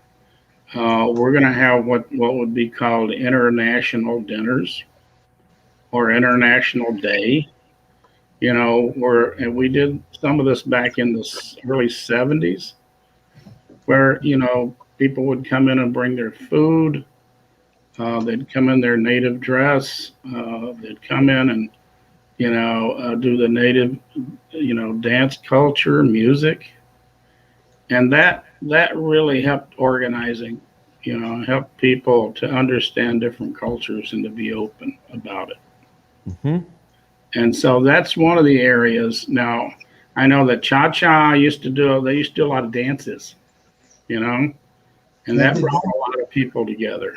we're going to have what would be called international dinners or International Day. And we did some of this back in the early 70s, where, people would come in and bring their food. They'd come in their native dress. They'd come in and, do the native, dance culture, music. And that really helped organizing, helped people to understand different cultures and to be open about it. Mm-hmm. And so that's one of the areas. Now, I know that Chacha used to do a lot of dances, and that brought a lot of people together,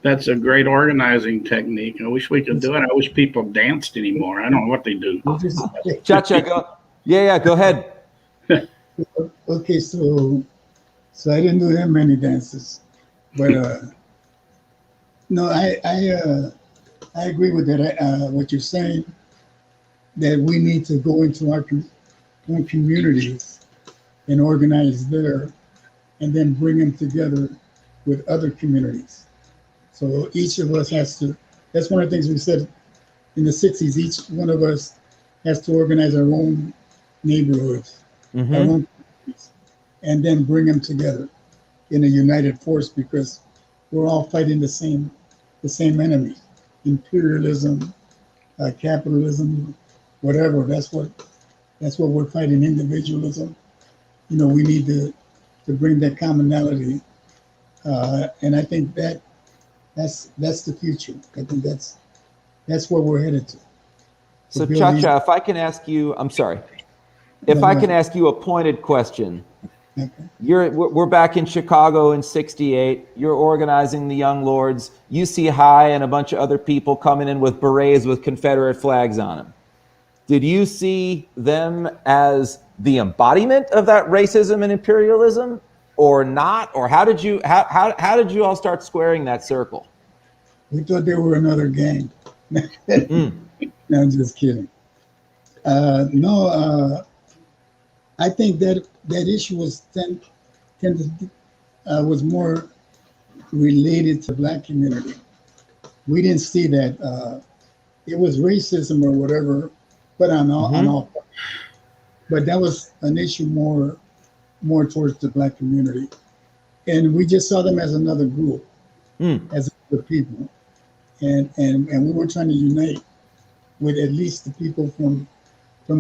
That's a great organizing technique. I wish we could do it. I wish people danced anymore. I don't know what they do. Chacha, go. Yeah, go ahead. Okay, so I didn't do that many dances, but no, I agree with that. What you're saying, that we need to go into our own communities and organize there, and then bring them together with other communities. So each of us has to. That's one of the things we said in the 60s. Each one of us has to organize our own neighborhoods, mm-hmm. our own communities, and then bring them together in a united force, because we're all fighting the same enemy. Imperialism, capitalism, whatever. That's what we're fighting. Individualism. We need to bring that commonality, and I think that's the future. I think that's where we're headed to. So Chacha, if I can ask you, I'm sorry, if I can ask you a pointed question. Okay. We're back in Chicago in '68. You're organizing the Young Lords. You see High and a bunch of other people coming in with berets with Confederate flags on them. Did you see them as the embodiment of that racism and imperialism, or not? Or how did you all start squaring that circle? We thought they were another gang. No, I'm just kidding. No, I think that issue was was more related to Black community. We didn't see that it was racism or whatever, but on all. But that was an issue more towards the Black community, and we just saw them as another group, as the people, and we were trying to unite with at least the people from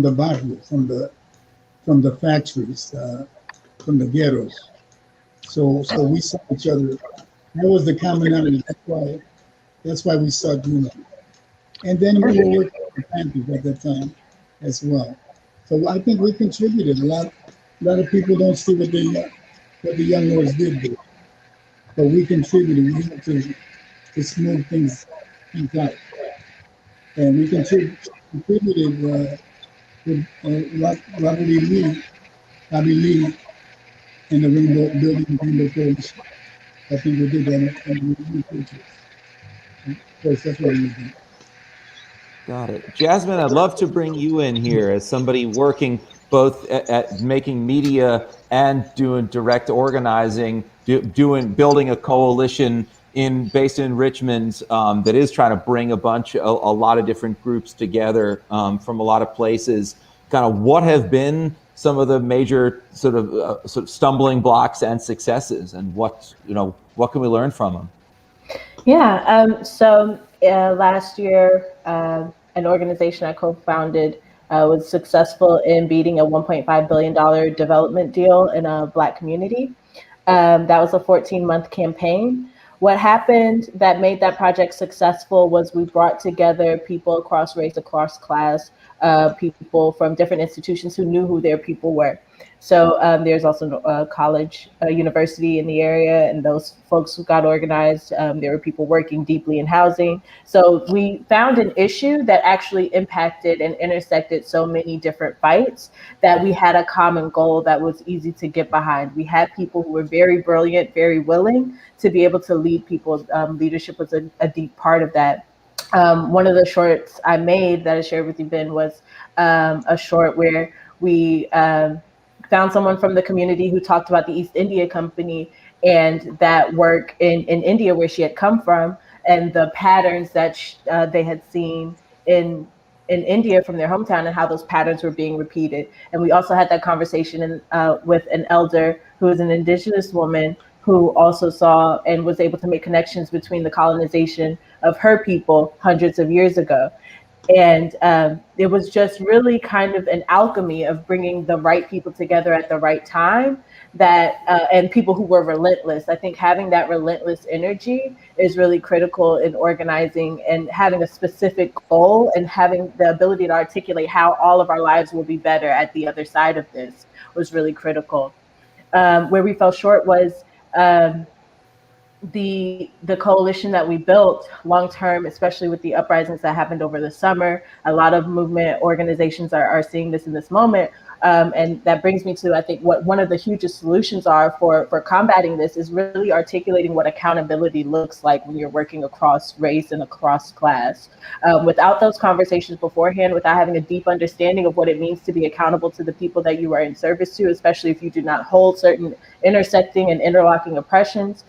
the barrio, from the factories, from the ghettos. So we saw each other. That was the commonality. That's why we saw doing it. And then we were working with Panthers at that time as well. So I think we contributed. A lot of people don't see what the Young Lords did do, but we contributed. We had to smooth things out, and we contributed with Robert E. Lee, Bobby Lee, and the Rainbow Coalition. I think we did that in the pictures. Of course, that's what we did. Got it. Jasmine, I'd love to bring you in here as somebody working both at making media and doing direct organizing, building a coalition based in Richmond that is trying to bring a lot of different groups together from a lot of places. Kind of what have been some of the major sort of stumbling blocks and successes, and what can we learn from them? Yeah. So last year, an organization I co-founded was successful in beating a $1.5 billion development deal in a Black community. That was a 14-month campaign. What happened that made that project successful was we brought together people across race, across class, people from different institutions who knew who their people were. So there's also a college, a university in the area, and those folks who got organized, there were people working deeply in housing. So we found an issue that actually impacted and intersected so many different fights that we had a common goal that was easy to get behind. We had people who were very brilliant, very willing to be able to lead people. Leadership was a deep part of that. One of the shorts I made that I shared with you, Ben, was a short where we found someone from the community who talked about the East India Company and that work in India where she had come from, and the patterns that they had seen in India from their hometown and how those patterns were being repeated. And we also had that conversation with an elder who is an indigenous woman who also saw and was able to make connections between the colonization of her people hundreds of years ago. And it was just really kind of an alchemy of bringing the right people together at the right time, and people who were relentless. I think having that relentless energy is really critical in organizing and having a specific goal and having the ability to articulate how all of our lives will be better at the other side of this was really critical. Where we fell short was the coalition that we built long term, especially with the uprisings that happened over the summer. A lot of movement organizations are seeing this in this moment. And that brings me to, I think, what one of the hugest solutions are for combating this is really articulating what accountability looks like when you're working across race and across class. Without those conversations beforehand, without having a deep understanding of what it means to be accountable to the people that you are in service to, especially if you do not hold certain intersecting and interlocking oppressions,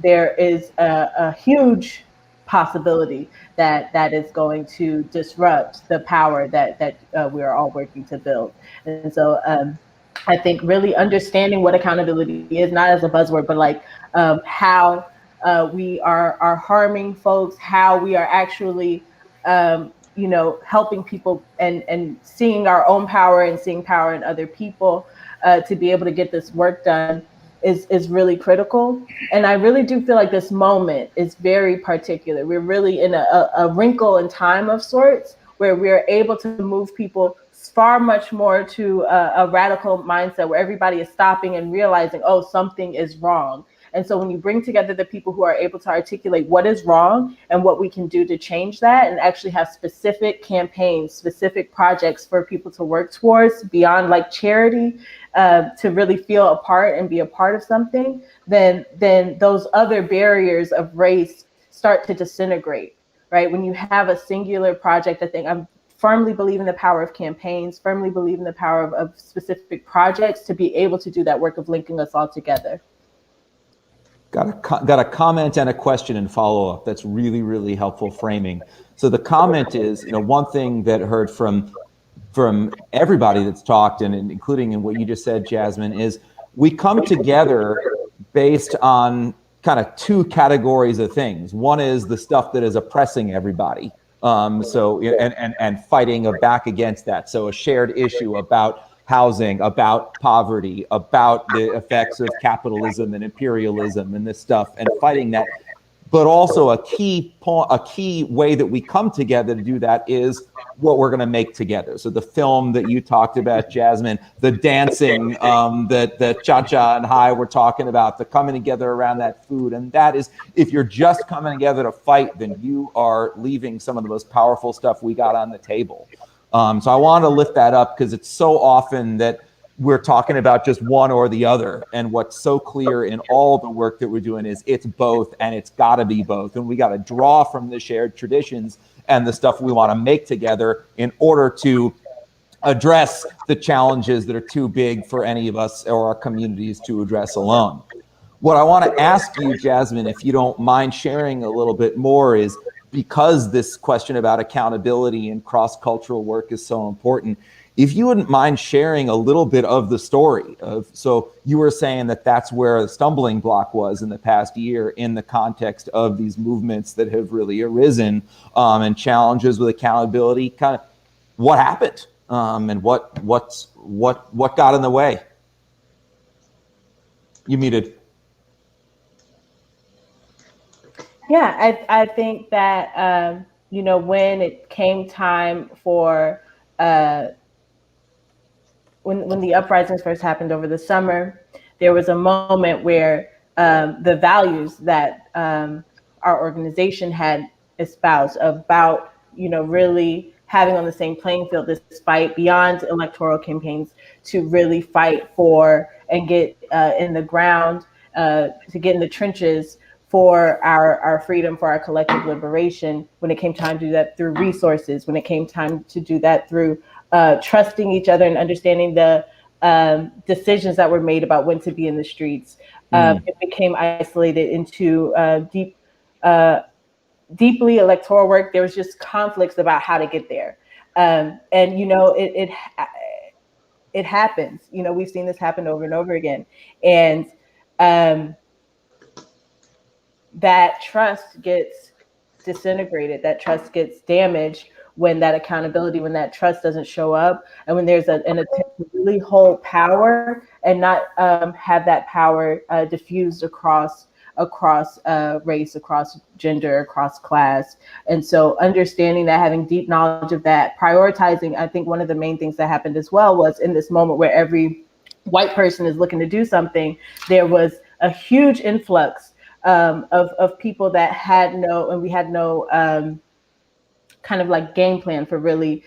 there is a huge possibility that is going to disrupt the power that we are all working to build. And so I think really understanding what accountability is, not as a buzzword, but like how we are harming folks, how we are actually helping people and seeing our own power and seeing power in other people to be able to get this work done is really critical. And I really do feel like this moment is very particular. We're really in a wrinkle in time of sorts where we're able to move people far much more to a radical mindset where everybody is stopping and realizing, oh, something is wrong. And so when you bring together the people who are able to articulate what is wrong and what we can do to change that, and actually have specific campaigns, specific projects for people to work towards beyond like charity, to really feel a part and be a part of something, then those other barriers of race start to disintegrate, right? When you have a singular project, I think I firmly believe in the power of campaigns, firmly believe in the power of specific projects to be able to do that work of linking us all together. Got a comment and a question and follow up. That's really, really helpful framing. So the comment is, one thing that I heard from everybody that's talked, and including in what you just said, Jasmine, is we come together based on kind of two categories of things. One is the stuff that is oppressing everybody. And fighting back against that. So a shared issue about housing, about poverty, about the effects of capitalism and imperialism and this stuff, and fighting that. But also a key way that we come together to do that is what we're going to make together. So the film that you talked about, Jasmine, the dancing that Chacha and I were talking about, the coming together around that food. And that is, if you're just coming together to fight, then you are leaving some of the most powerful stuff we got on the table. So I wanted to lift that up because it's so often that we're talking about just one or the other. And what's so clear in all the work that we're doing is it's both, and it's got to be both. And we got to draw from the shared traditions and the stuff we want to make together in order to address the challenges that are too big for any of us or our communities to address alone. What I want to ask you, Jasmine, if you don't mind sharing a little bit more, is because this question about accountability and cross-cultural work is so important, if you wouldn't mind sharing a little bit of the story so you were saying that that's where the stumbling block was in the past year in the context of these movements that have really arisen, and challenges with accountability. Kind of what happened, and what got in the way? You muted. Yeah, I think that when it came time for when the uprisings first happened over the summer, there was a moment where the values that our organization had espoused about, really having on the same playing field this fight beyond electoral campaigns to really fight for and get in the ground, to get in the trenches for our freedom, for our collective liberation, when it came time to do that through resources, when it came time to do that through trusting each other and understanding the decisions that were made about when to be in the streets. It became isolated into deeply electoral work. There was just conflicts about how to get there. It happens. We've seen this happen over and over again. And that trust gets disintegrated, that trust gets damaged when that accountability, when that trust doesn't show up, and when there's an attempt to really hold power and not have that power diffused across race, across gender, across class. And so understanding that, having deep knowledge of that, prioritizing, I think one of the main things that happened as well was in this moment where every white person is looking to do something, there was a huge influx of people that had we had no kind of like game plan for really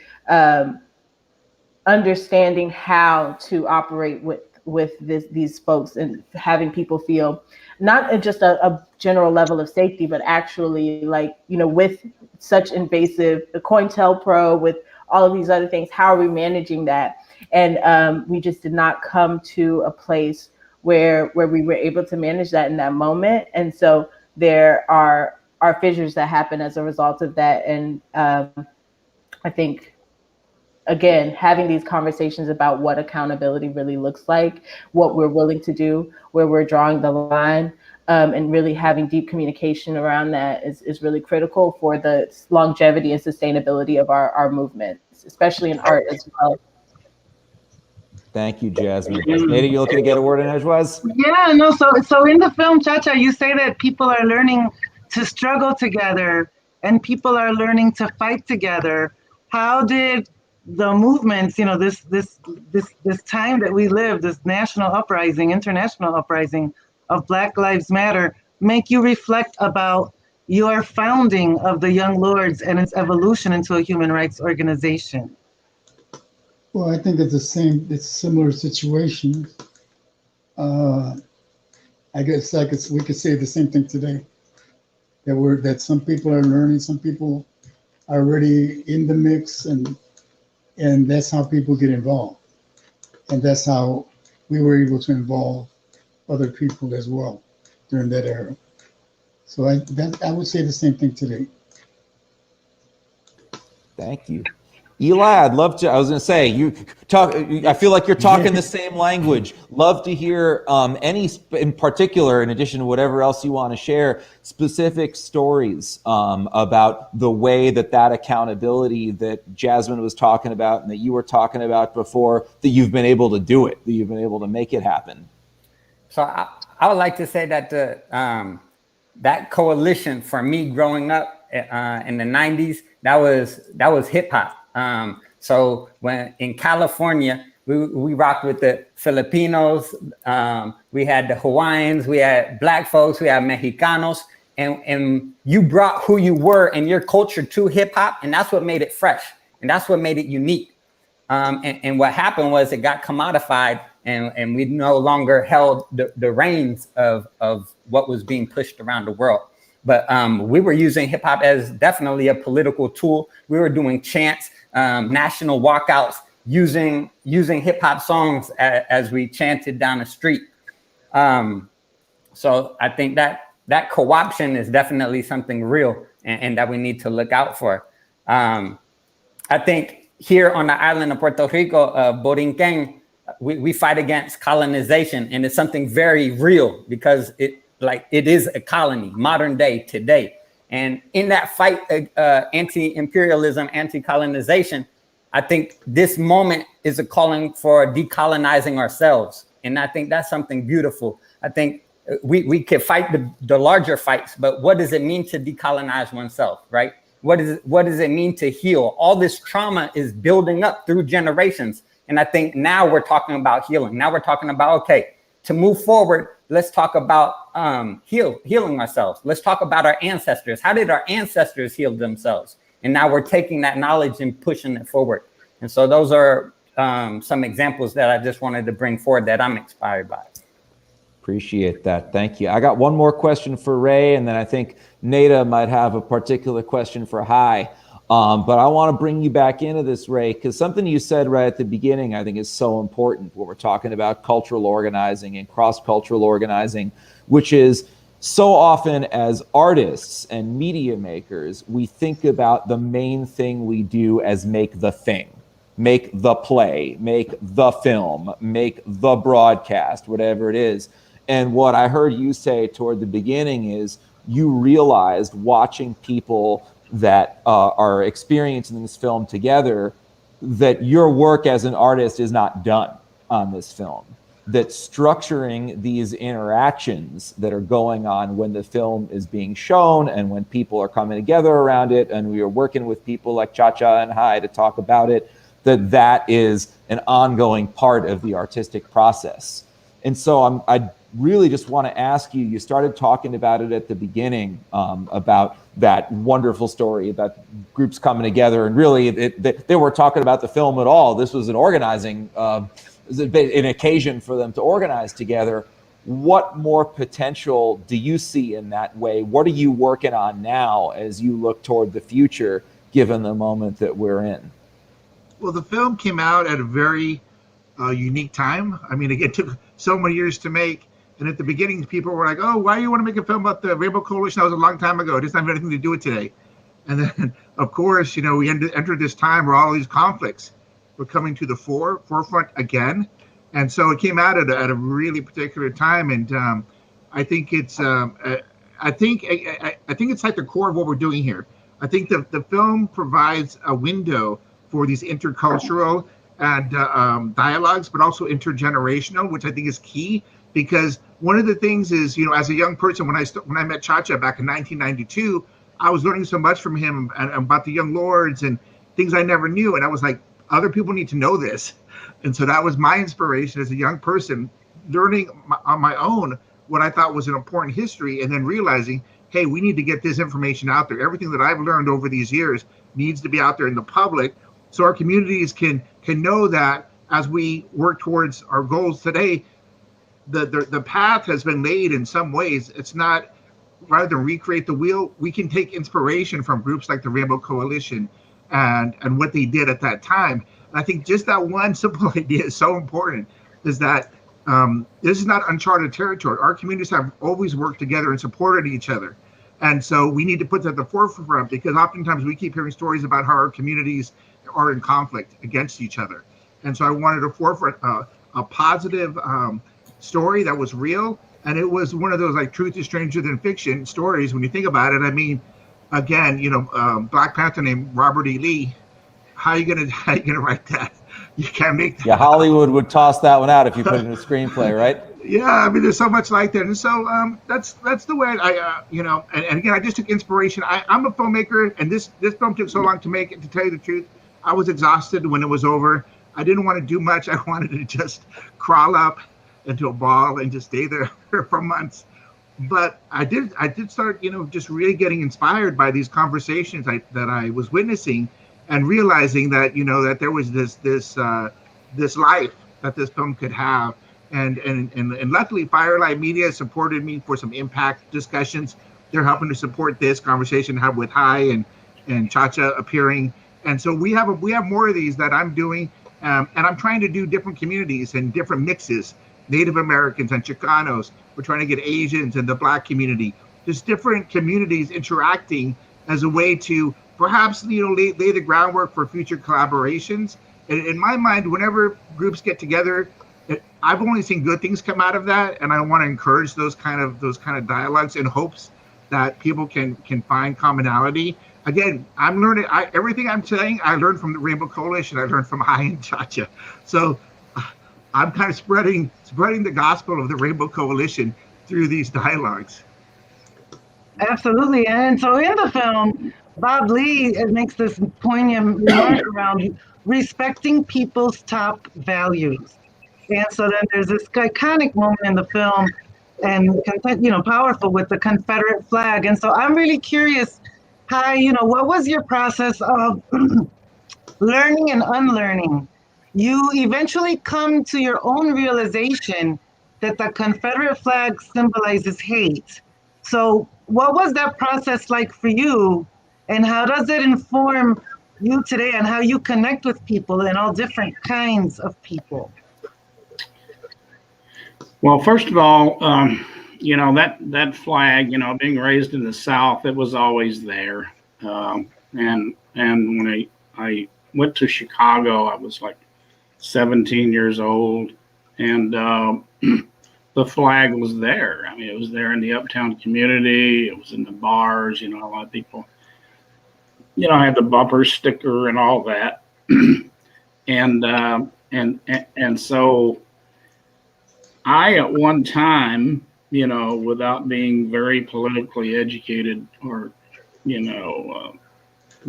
understanding how to operate with these folks, and having people feel not just a general level of safety, but actually with such invasive, the COINTELPRO, with all of these other things, how are we managing that? And we just did not come to a place where we were able to manage that in that moment. And so there are fissures that happen as a result of that. And I think, again, having these conversations about what accountability really looks like, what we're willing to do, where we're drawing the line, and really having deep communication around that is really critical for the longevity and sustainability of our movements, especially in art as well. Thank you, Jasmine. Nada, you looking to get a word in edgewise? Yeah, no, so in the film, Chacha, you say that people are learning to struggle together and people are learning to fight together. How did the movements, this time that we live, this national uprising, international uprising, of Black Lives Matter make you reflect about your founding of the Young Lords and its evolution into a human rights organization? Well, I think it's it's a similar situation. I guess we could say the same thing today. That some people are learning, some people are already in the mix, and that's how people get involved. And that's how we were able to involve other people as well during that era. So I would say the same thing today. Thank you. Eli, I'd love to, I was going to say, you talk, I feel like you're talking the same language. Love to hear any, in particular, in addition to whatever else you want to share, specific stories about the way that accountability that Jasmine was talking about and that you were talking about before, that you've been able to do it, that you've been able to make it happen. So I would like to say that that coalition for me growing up in the 90s, that was hip hop. So when in California, we rocked with the Filipinos, we had the Hawaiians, we had Black folks, we had Mexicanos, and you brought who you were and your culture to hip hop, and that's what made it fresh, and that's what made it unique. And what happened was it got commodified, and we no longer held the reins of what was being pushed around the world. But we were using hip hop as definitely a political tool. We were doing chants, national walkouts, using hip hop songs as we chanted down the street. So I think that co-option is definitely something real and that we need to look out for. I think here on the island of Puerto Rico, Borinquen, we fight against colonization, and it's something very real because it is a colony, modern day, today. And in that fight, anti-imperialism, anti-colonization, I think this moment is a calling for decolonizing ourselves. And I think that's something beautiful. I think we can fight the larger fights, but what does it mean to decolonize oneself, right? What does it mean to heal? All this trauma is building up through generations. And I think now we're talking about healing. Now we're talking about, okay, to move forward, let's talk about healing ourselves. Let's talk about our ancestors. How did our ancestors heal themselves? And now we're taking that knowledge and pushing it forward. And so those are some examples that I just wanted to bring forward that I'm inspired by. Appreciate that. Thank you. I got one more question for Ray, and then I think Nada might have a particular question for Hai. But I want to bring you back into this, Ray, because something you said right at the beginning, I think is so important when we're talking about cultural organizing and cross-cultural organizing, which is so often as artists and media makers, we think about the main thing we do as make the thing, make the play, make the film, make the broadcast, whatever it is. And what I heard you say toward the beginning is you realized watching people that are experiencing this film together, that your work as an artist is not done on this film, that structuring these interactions that are going on when the film is being shown and when people are coming together around it, and we are working with people like Chacha and Hai to talk about it, that is an ongoing part of the artistic process. And so I really just want to ask you, you started talking about it at the beginning, about that wonderful story about groups coming together, and really they weren't talking about the film at all. This was an organizing, an occasion for them to organize together. What more potential do you see in that way? What are you working on now as you look toward the future, given the moment that we're in? Well, the film came out at a very unique time. I mean, it took so many years to make. And at the beginning, people were like, oh, why do you want to make a film about the Rainbow Coalition? That was a long time ago. It doesn't have anything to do with today. And then, of course, we entered this time where all these conflicts were coming to the forefront again. And so it came out at a really particular time. And I think it's I think it's like the core of what we're doing here. I think the film provides a window for these intercultural and dialogues, but also intergenerational, which I think is key. Because one of the things is, as a young person, when I met Chacha back in 1992, I was learning so much from him and about the Young Lords and things I never knew. And I was like, other people need to know this. And so that was my inspiration as a young person, learning on my own what I thought was an important history, and then realizing, hey, we need to get this information out there. Everything that I've learned over these years needs to be out there in the public, so our communities can know that as we work towards our goals today, the path has been laid in some ways. It's not, rather than recreate the wheel, we can take inspiration from groups like the Rainbow Coalition and what they did at that time. And I think just that one simple idea is so important, is that this is not uncharted territory. Our communities have always worked together and supported each other. And so we need to put that at the forefront, because oftentimes we keep hearing stories about how our communities are in conflict against each other. And so I wanted to forefront a positive story that was real. And it was one of those like truth is stranger than fiction stories. When you think about it, I mean, again, Black Panther named Robert E. Lee. How are you gonna write that? You can't make that. Yeah, Hollywood would toss that one out if you put it in a screenplay, right? Yeah, I mean, there's so much like that, and so that's the way I and again, I just took inspiration. I'm a filmmaker, and this film took so long to make it. To tell you the truth, I was exhausted when it was over. I didn't want to do much. I wanted to just crawl up into a ball and just stay there for months. But I did start, just really getting inspired by these conversations that I was witnessing, and realizing that, that there was this life that this film could have. And luckily, Firelight Media supported me for some impact discussions. They're helping to support this conversation I have with Hai and Chacha appearing. And so we have more of these that I'm doing, and I'm trying to do different communities and different mixes, Native Americans and Chicanos. We're trying to get Asians and the Black community, just different communities interacting as a way to perhaps lay the groundwork for future collaborations. And in my mind, whenever groups get together, I've only seen good things come out of that, and I want to encourage those kind of dialogues in hopes that people can find commonality. Again, I'm learning. Everything I'm saying, I learned from the Rainbow Coalition. I learned from Hai and Chacha. So I'm kind of spreading the gospel of the Rainbow Coalition through these dialogues. Absolutely. And so in the film, Bob Lee makes this poignant remark around respecting people's top values. And so then there's this iconic moment in the film, and powerful, with the Confederate flag. And so I'm really curious, how, what was your process of learning and unlearning? You eventually come to your own realization that the Confederate flag symbolizes hate. So what was that process like for you, and how does it inform you today and how you connect with people and all different kinds of people? Well, first of all, that flag, being raised in the South, it was always there. And when I went to Chicago, I was like 17 years old, and the flag was there. I mean, it was there in the uptown community. It was in the bars. A lot of people, had the bumper sticker and all that. and so I, at one time, without being very politically educated or,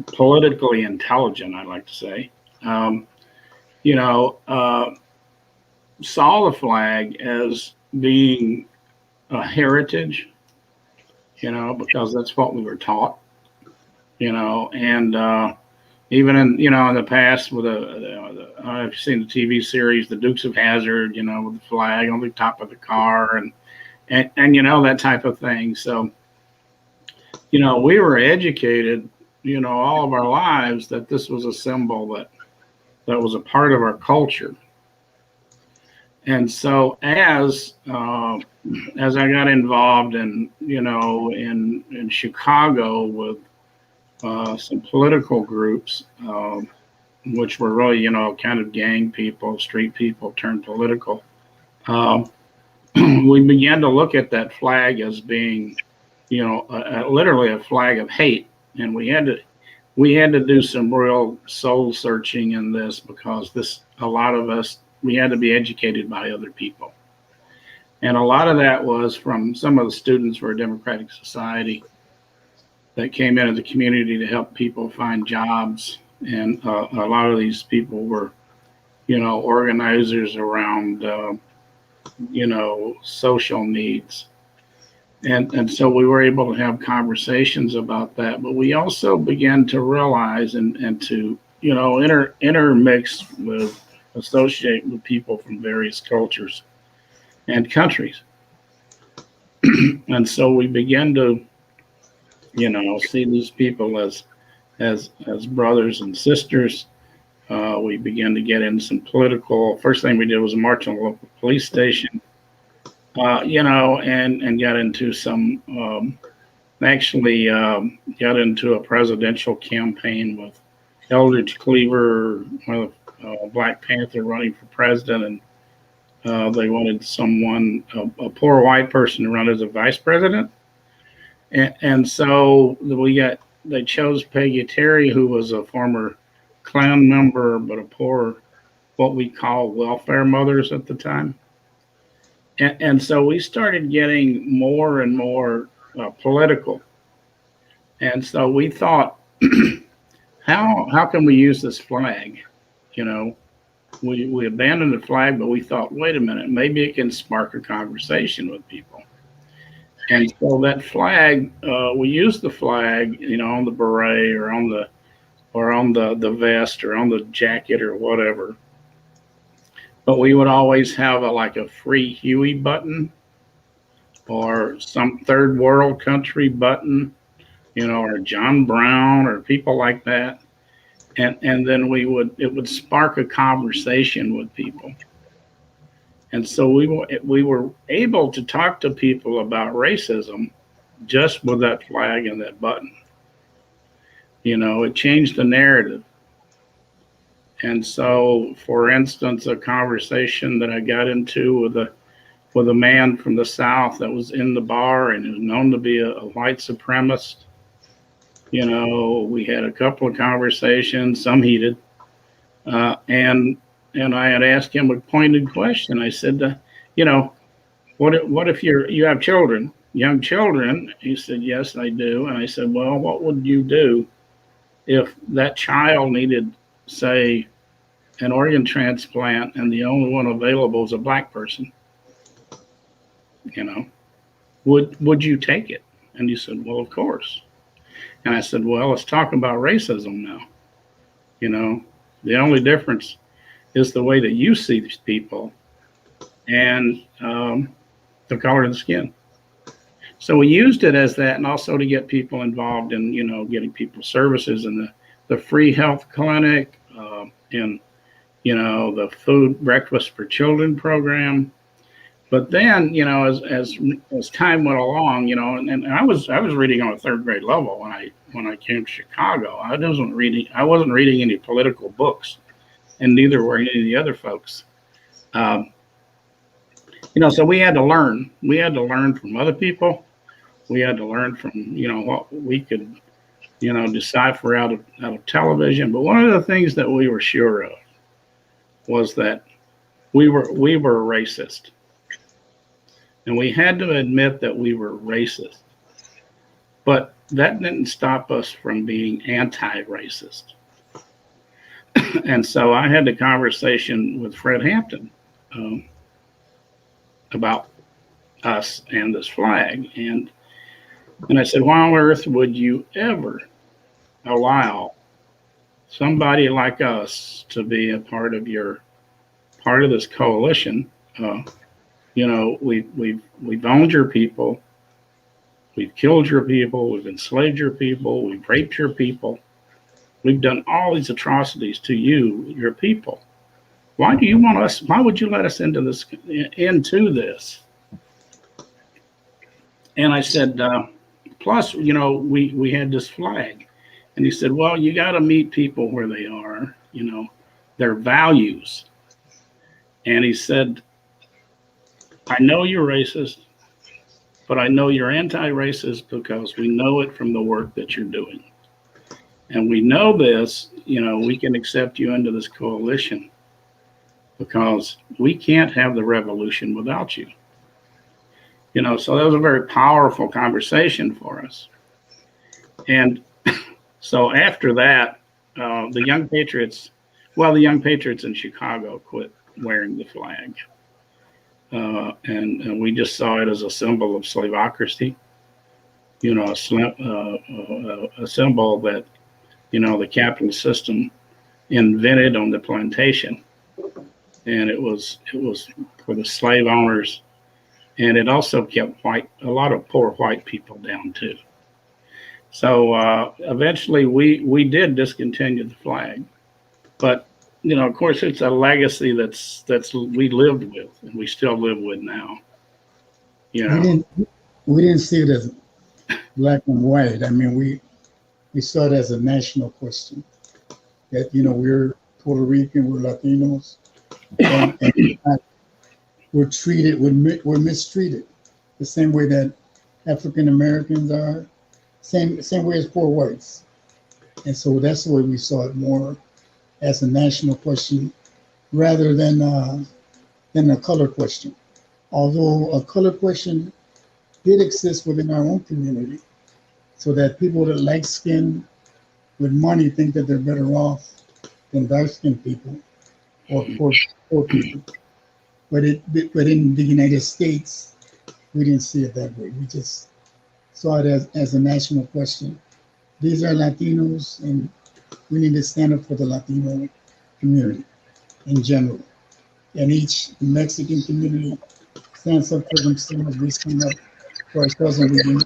politically intelligent, I like to say, saw the flag as being a heritage, because that's what we were taught, and even in, in the past with I've seen the TV series, The Dukes of Hazzard, with the flag on the top of the car and that type of thing. So, we were educated, all of our lives, that this was a symbol that was a part of our culture. And so as I got involved in Chicago with some political groups, which were really, kind of gang people, street people turned political, we began to look at that flag as being, literally a flag of hate. And we had to do some real soul searching in this, because a lot of us, we had to be educated by other people. And a lot of that was from some of the students for a Democratic Society that came into the community to help people find jobs. And a lot of these people were, organizers around, social needs. And so we were able to have conversations about that, but we also began to realize and to, intermix with, associate with people from various cultures and countries. And so we began to, see these people as brothers and sisters. We began to get into some political. First thing we did was march on a local police station, and got into some. Actually, got into a presidential campaign with Eldridge Cleaver, one of Black Panther, running for president, and they wanted someone, a poor white person, to run as a vice president. And so they chose Peggy Terry, who was a former Klan member, but a poor, what we call welfare mothers at the time. And so we started getting more and more political. And so we thought, how can we use this flag? We abandoned the flag, but we thought, wait a minute, maybe it can spark a conversation with people. And so that flag, we used the flag, on the beret or on the vest or on the jacket or whatever. But we would always have a Free Huey button or some third world country button, or John Brown or people like that. And then it would spark a conversation with people. And so we were able to talk to people about racism just with that flag and that button. It changed the narrative. And so, for instance, a conversation that I got into with a man from the South that was in the bar and was known to be a white supremacist. We had a couple of conversations, some heated, and I had asked him a pointed question. I said, what if you have children, young children? He said, yes, I do. And I said, well, what would you do if that child needed, say, an organ transplant and the only one available is a Black person? Would you take it? And he said, well, of course. And I said, well, let's talk about racism now. The only difference is the way that you see these people and the color of the skin. So we used it as that, and also to get people involved in, getting people services in the free health clinic, in, the food breakfast for children program. But then, as time went along, and I was reading on a third grade level when I came to Chicago. I wasn't reading any political books, and neither were any of the other folks. So we had to learn. We had to learn from other people. We had to learn from what we could decipher out of television. But one of the things that we were sure of was that we were racist. And we had to admit that we were racist. But that didn't stop us from being anti-racist. And so I had the conversation with Fred Hampton about us and this flag. And I said, why on earth would you ever allow somebody like us to be a part of this coalition? We've owned your people, we've killed your people, we've enslaved your people, we've raped your people, we've done all these atrocities to you, your people. Why would you let us into this? And I said, plus, we had this flag. And he said, well, you got to meet people where they are, their values. And he said, I know you're racist, but I know you're anti-racist because we know it from the work that you're doing. And we know this, we can accept you into this coalition because we can't have the revolution without you. So that was a very powerful conversation for us. And so after that, the Young Patriots in Chicago quit wearing the flag. and we just saw it as a symbol of slavocracy. You know, a symbol that, you know, the capitalist system invented on the plantation, and it was for the slave owners, and it also kept a lot of poor white people down too. So eventually we did discontinue the flag, but you know, of course, it's a legacy that's we lived with and we still live with now. You know, we didn't see it as black and white. I mean, we saw it as a national question. That, you know, we're Puerto Rican, we're Latinos, and we're treated, we're mistreated the same way that African Americans are, same way as poor whites. And so that's the way we saw it, more as a national question rather than a color question. Although a color question did exist within our own community, so that people that light skin with money think that they're better off than dark skinned people or poor people. But in the United States, we didn't see it that way. We just saw it as a national question. These are Latinos, and we need to stand up for the Latino community in general. And each Mexican community stands up for themselves. We stand up for ourselves, and we do,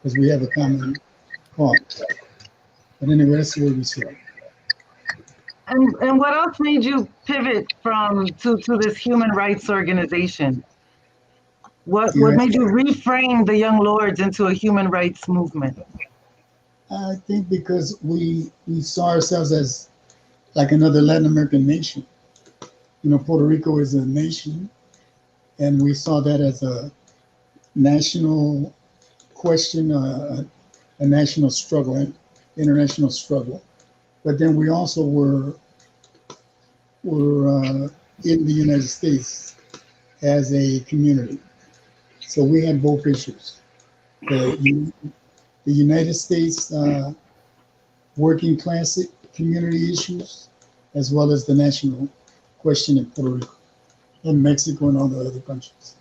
because we have a common cause. But anyway, that's the way we see it. And what else made you pivot to this human rights organization? What made you reframe the Young Lords into a human rights movement? I think because we saw ourselves as like another Latin American nation. You know, Puerto Rico is a nation, and we saw that as a national question, a national struggle, international struggle. But then we also were in the United States as a community. So we had both issues. The United States working class community issues, as well as the national question in Puerto Rico and Mexico and all the other countries.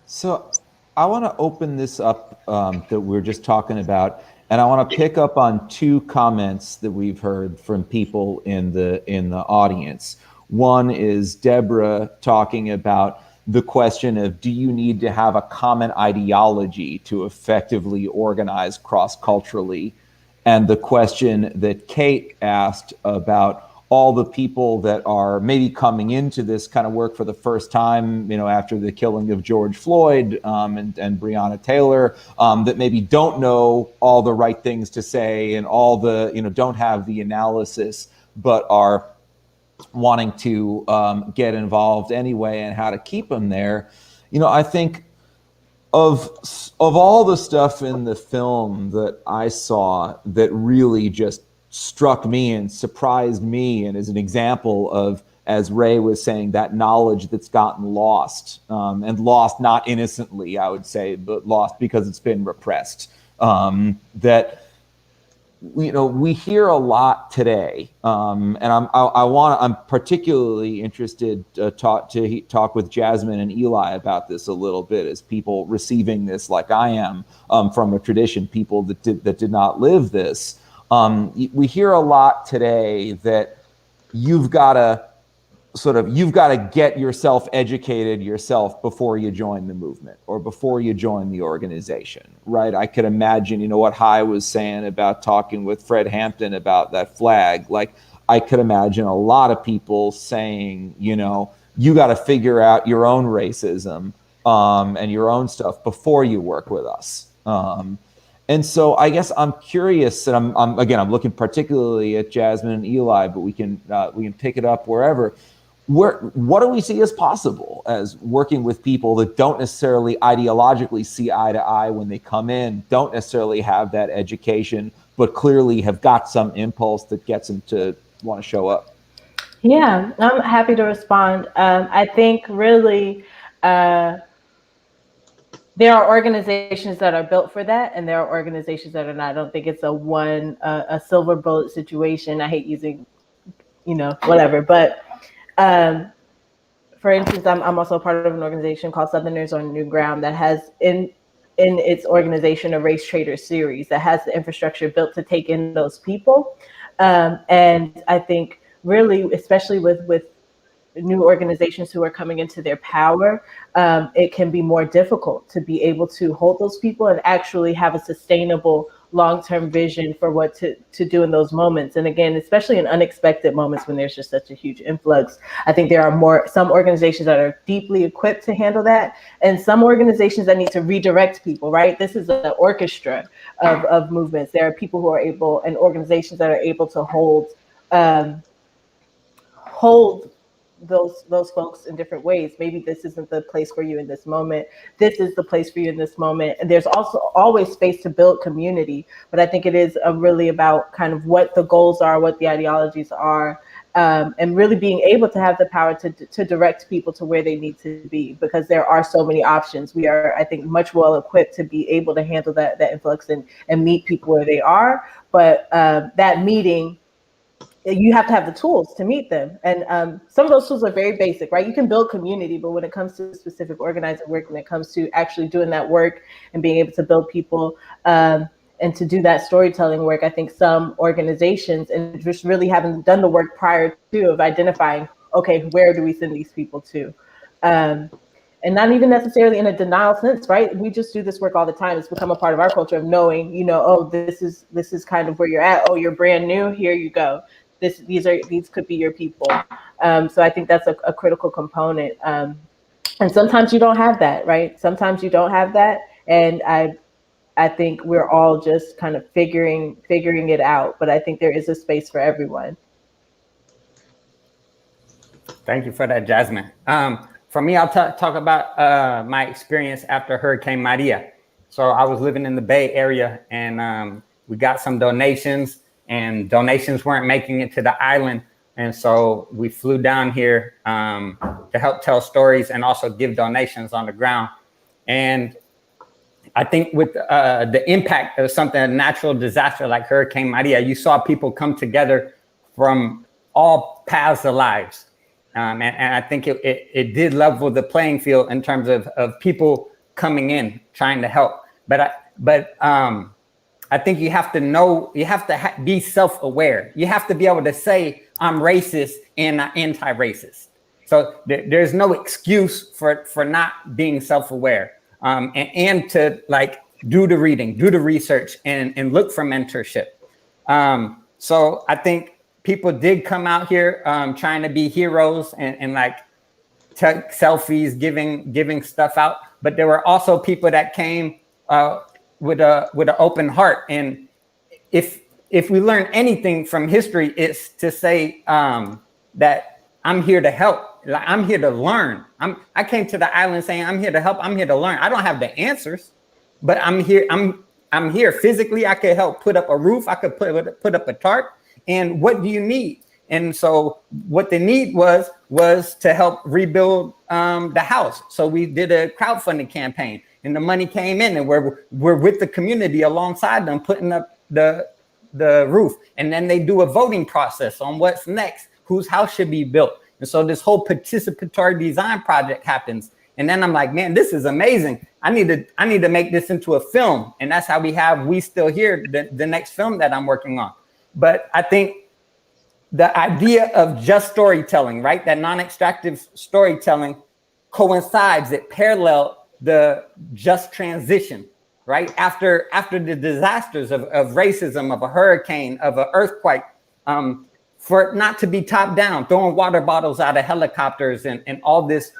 So I want to open this up that we're just talking about, and I want to pick up on two comments that we've heard from people in the audience. One is Deborah talking about the question of, do you need to have a common ideology to effectively organize cross-culturally? And the question that Kate asked about all the people that are maybe coming into this kind of work for the first time, you know, after the killing of George Floyd and Breonna Taylor, that maybe don't know all the right things to say and all the, you know, don't have the analysis, but are wanting to get involved anyway, and how to keep them there. You know, I think of all the stuff in the film that I saw that really just struck me and surprised me, and is an example of, as Ray was saying, that knowledge that's gotten lost, and lost not innocently, I would say, but lost because it's been repressed. That, you know, we hear a lot today, and I'm particularly interested to talk with Jasmine and Eli about this a little bit, as people receiving this like I am from a tradition, people that did not live this. We hear a lot today that you've got to get yourself educated yourself before you join the movement or before you join the organization, right? I could imagine, you know, what Hai was saying about talking with Fred Hampton about that flag. Like, I could imagine a lot of people saying, you know, you got to figure out your own racism and your own stuff before you work with us. And so I guess I'm curious, and I'm looking particularly at Jasmine and Eli, but we can pick it up wherever. What do we see as possible as working with people that don't necessarily ideologically see eye to eye when they come in, don't necessarily have that education, but clearly have got some impulse that gets them to want to show up? Yeah, I'm happy to respond. I think really there are organizations that are built for that, and there are organizations that are not. I don't think it's a silver bullet situation. I hate using, you know, whatever, but for instance, I'm also a part of an organization called Southerners on New Ground that has in its organization a race trader series that has the infrastructure built to take in those people. And I think really, especially with new organizations who are coming into their power, it can be more difficult to be able to hold those people and actually have a sustainable long-term vision for what to do in those moments. And again, especially in unexpected moments when there's just such a huge influx, I think there are some organizations that are deeply equipped to handle that, and some organizations that need to redirect people, right? This is an orchestra of movements. There are people who are able, and organizations that are able to hold those folks in different ways. Maybe this isn't the place for you in this moment. This is the place for you in this moment. And there's also always space to build community. But I think it is really about kind of what the goals are, what the ideologies are, and really being able to have the power to direct people to where they need to be, because there are so many options. We are, I think, much well equipped to be able to handle that influx and meet people where they are. But that meeting, you have to have the tools to meet them. And some of those tools are very basic, right? You can build community, but when it comes to specific organizing work, when it comes to actually doing that work and being able to build people and to do that storytelling work, I think some organizations, and just really haven't done the work prior to, of identifying, okay, where do we send these people to? And not even necessarily in a denial sense, right? We just do this work all the time. It's become a part of our culture of knowing, oh, this is kind of where you're at. Oh, you're brand new, here you go. These could be your people. So I think that's a critical component. And sometimes you don't have that, right? Sometimes you don't have that. And I think we're all just kind of figuring it out. But I think there is a space for everyone. Thank you for that, Jasmine. For me, I'll talk about my experience after Hurricane Maria. So I was living in the Bay Area, and we got some donations, and donations weren't making it to the island. And so we flew down here to help tell stories and also give donations on the ground. And I think with the impact of something, a natural disaster like Hurricane Maria, you saw people come together from all paths of lives. And I think it did level the playing field in terms of people coming in, trying to help. But I think you have to know, you have to be self-aware. You have to be able to say, I'm racist and not anti-racist. So there's no excuse for not being self-aware, and to like do the reading, do the research, and look for mentorship. So I think people did come out here trying to be heroes and like take selfies, giving stuff out. But there were also people that came with an open heart. And if we learn anything from history, it's to say that I'm here to help. Like, I'm here to learn. I came to the island saying I'm here to help. I'm here to learn. I don't have the answers, but I'm here. I'm here physically. I could help put up a roof. I could put up a tarp. And what do you need? And so what the need was to help rebuild the house. So we did a crowdfunding campaign, and the money came in, and we're with the community alongside them, putting up the roof. And then they do a voting process on what's next, whose house should be built. And so this whole participatory design project happens. And then I'm like, man, this is amazing. I need to make this into a film. And that's how we Still Here, the next film that I'm working on. But I think the idea of just storytelling, right? That non-extractive storytelling coincides, it paralleled the just transition, right? After the disasters of racism, of a hurricane, of an earthquake, for it not to be top down, throwing water bottles out of helicopters and all this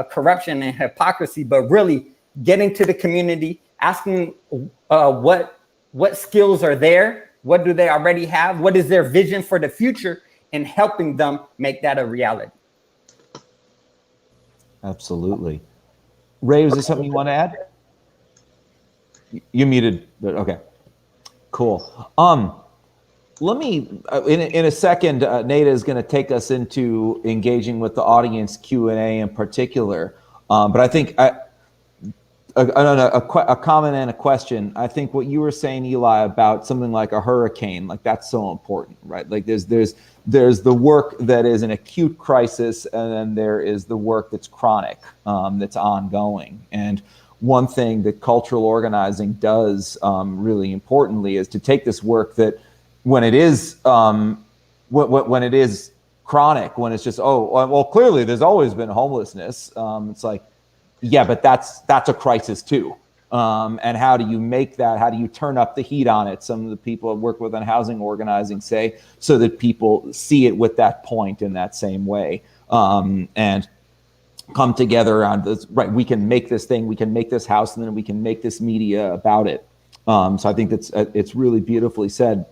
corruption and hypocrisy, but really getting to the community, asking what skills are there, what do they already have, what is their vision for the future, and helping them make that a reality. Absolutely. Ray, is there something you want to add? You're muted, but okay. Cool. Let me, in a second, Nada is going to take us into engaging with the audience Q&A in particular. But I think a comment and a question. I think what you were saying, Eli, about something like a hurricane, like that's so important, right? Like there's the work that is an acute crisis, and then there is the work that's chronic, that's ongoing. And one thing that cultural organizing does really importantly is to take this work that when it is when it is chronic, when it's just, oh, well, clearly there's always been homelessness. It's like, yeah, but that's a crisis too. And how do you make that? How do you turn up the heat on it? Some of the people I work with on housing organizing say, so that people see it with that point in that same way, and come together on this. Right, we can make this thing, we can make this house, and then we can make this media about it. So I think it's really beautifully said.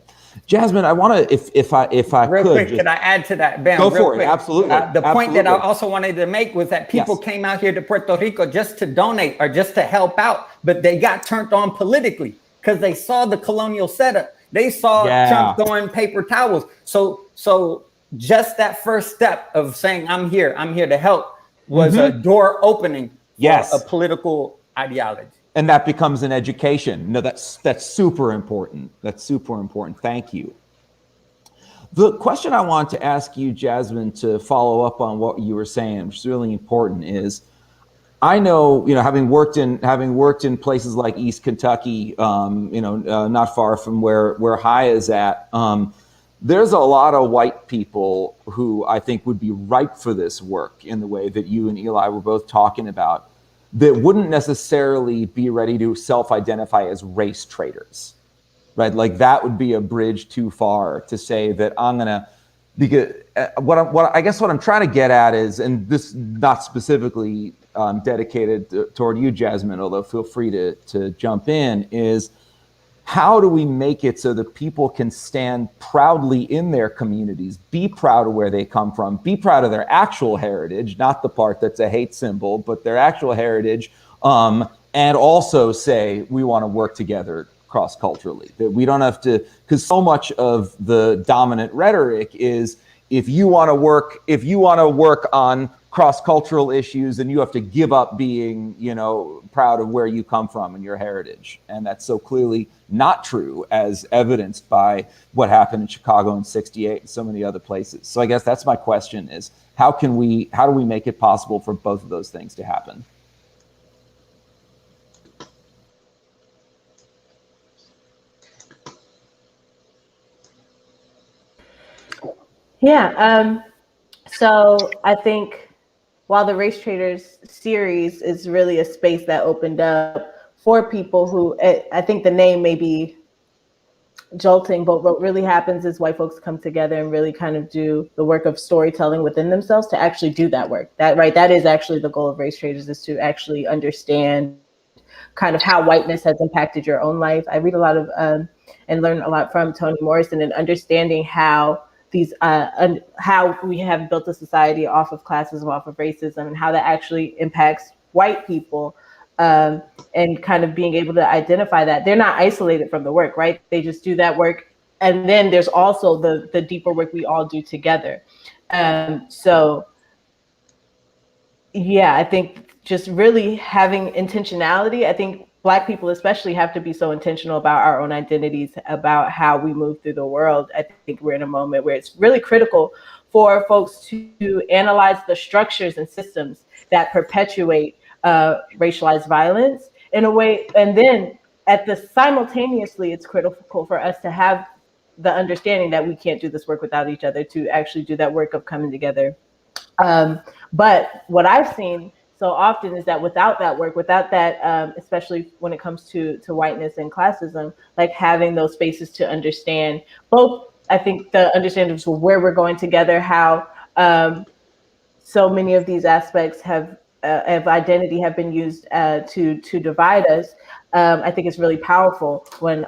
Jasmine, I want to, if I real could, quick, can I add to that, Ben? Go real for quick. it. Absolutely. The point that I Absolutely. also wanted to make was that people Yes. came out here to Puerto Rico just to donate or just to help out, but they got turned on politically because they saw the colonial setup. They saw Trump throwing paper towels. So just that first step of saying, I'm here to help, was a door opening for a political ideology. And that becomes an education. No, that's super important. That's super important. Thank you. The question I want to ask you, Jasmine, to follow up on what you were saying, which is really important, is I know, having worked in places like East Kentucky, not far from where High is at, there's a lot of white people who I think would be ripe for this work in the way that you and Eli were both talking about, that wouldn't necessarily be ready to self-identify as race traders, right? Like that would be a bridge too far to say that I'm gonna, because what I'm trying to get at is, and this not specifically dedicated toward you, Jasmine, although feel free to jump in, is how do we make it so that people can stand proudly in their communities, be proud of where they come from, be proud of their actual heritage, not the part that's a hate symbol, but their actual heritage, and also say we want to work together cross-culturally, that we don't have to, because so much of the dominant rhetoric is if you want to work on cross-cultural issues, and you have to give up being, proud of where you come from and your heritage. And that's so clearly not true, as evidenced by what happened in Chicago in '68 and so many other places. So I guess that's my question, is how do we make it possible for both of those things to happen? Yeah. So I think while the Race Traders series is really a space that opened up for people who, I think the name may be jolting, but what really happens is white folks come together and really kind of do the work of storytelling within themselves to actually do that work. That is actually the goal of Race Traders, is to actually understand kind of how whiteness has impacted your own life. I read a lot of and learn a lot from Toni Morrison, and understanding how how we have built a society off of classism, off of racism, and how that actually impacts white people, and kind of being able to identify that they're not isolated from the work, right? They just do that work. And then there's also the deeper work we all do together. So yeah, I think just really having intentionality. I think Black people especially have to be so intentional about our own identities, about how we move through the world. I think we're in a moment where it's really critical for folks to analyze the structures and systems that perpetuate racialized violence in a way. And then simultaneously, it's critical for us to have the understanding that we can't do this work without each other, to actually do that work of coming together. But what I've seen so often is that without that work, without that, especially when it comes to whiteness and classism, like having those spaces to understand both, I think the understanding of where we're going together, how so many of these aspects of identity have been used to divide us. I think it's really powerful when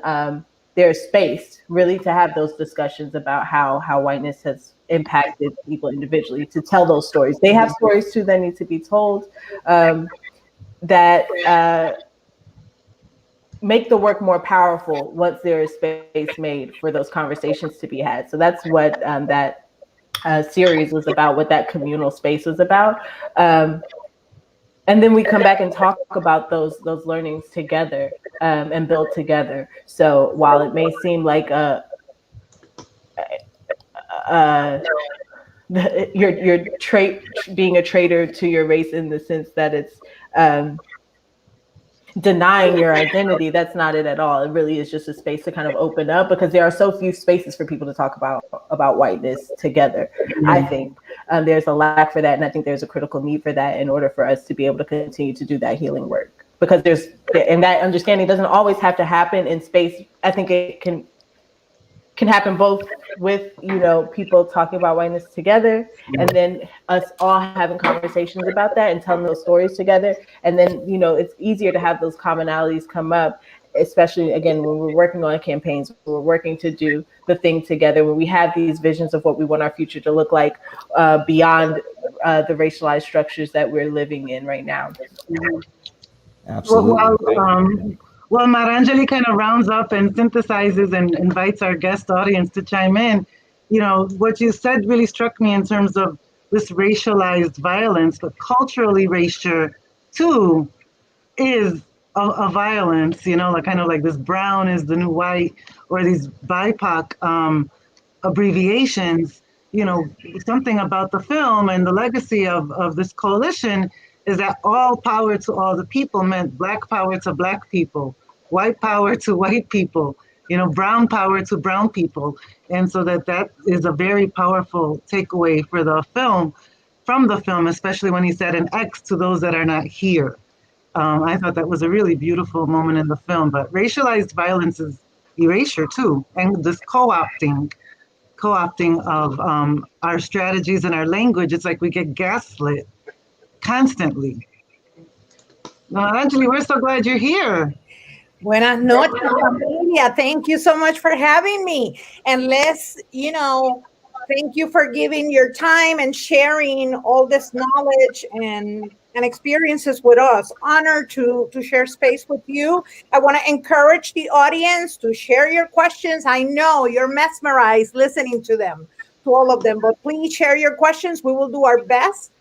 there's space really to have those discussions about how whiteness has impacted people individually, to tell those stories. They have stories too that need to be told, that make the work more powerful once there is space made for those conversations to be had. So that's what that series was about, what that communal space was about. and then we come back and talk about those learnings together, and build together. So while it may seem like you're being a traitor to your race in the sense that it's denying your identity, that's not it at all. It really is just a space to kind of open up, because there are so few spaces for people to talk about whiteness together. I think there's a lack for that, and I think there's a critical need for that in order for us to be able to continue to do that healing work, because and that understanding doesn't always have to happen in space. I think it can happen both with, people talking about whiteness together, and then us all having conversations about that and telling those stories together. And then, it's easier to have those commonalities come up, especially, again, when we're working on campaigns, we're working to do the thing together, when we have these visions of what we want our future to look like, beyond the racialized structures that we're living in right now. Absolutely. Well, Marangeli kind of rounds up and synthesizes and invites our guest audience to chime in. What you said really struck me in terms of this racialized violence, but culturally erasure too is a violence, like kind of like this brown is the new white, or these BIPOC abbreviations. Something about the film and the legacy of this coalition is that all power to all the people meant black power to black people, white power to white people, brown power to brown people. And so that is a very powerful takeaway for from the film, especially when he said an X to those that are not here. I thought that was a really beautiful moment in the film, but racialized violence is erasure too. And this co-opting of our strategies and our language, it's like we get gaslit constantly. Angeli, we're so glad you're here. Buenas noches, familia. Thank you so much for having me. And thank you for giving your time and sharing all this knowledge and experiences with us. Honored to share space with you. I want to encourage the audience to share your questions. I know you're mesmerized listening to all of them, but please share your questions. We will do our best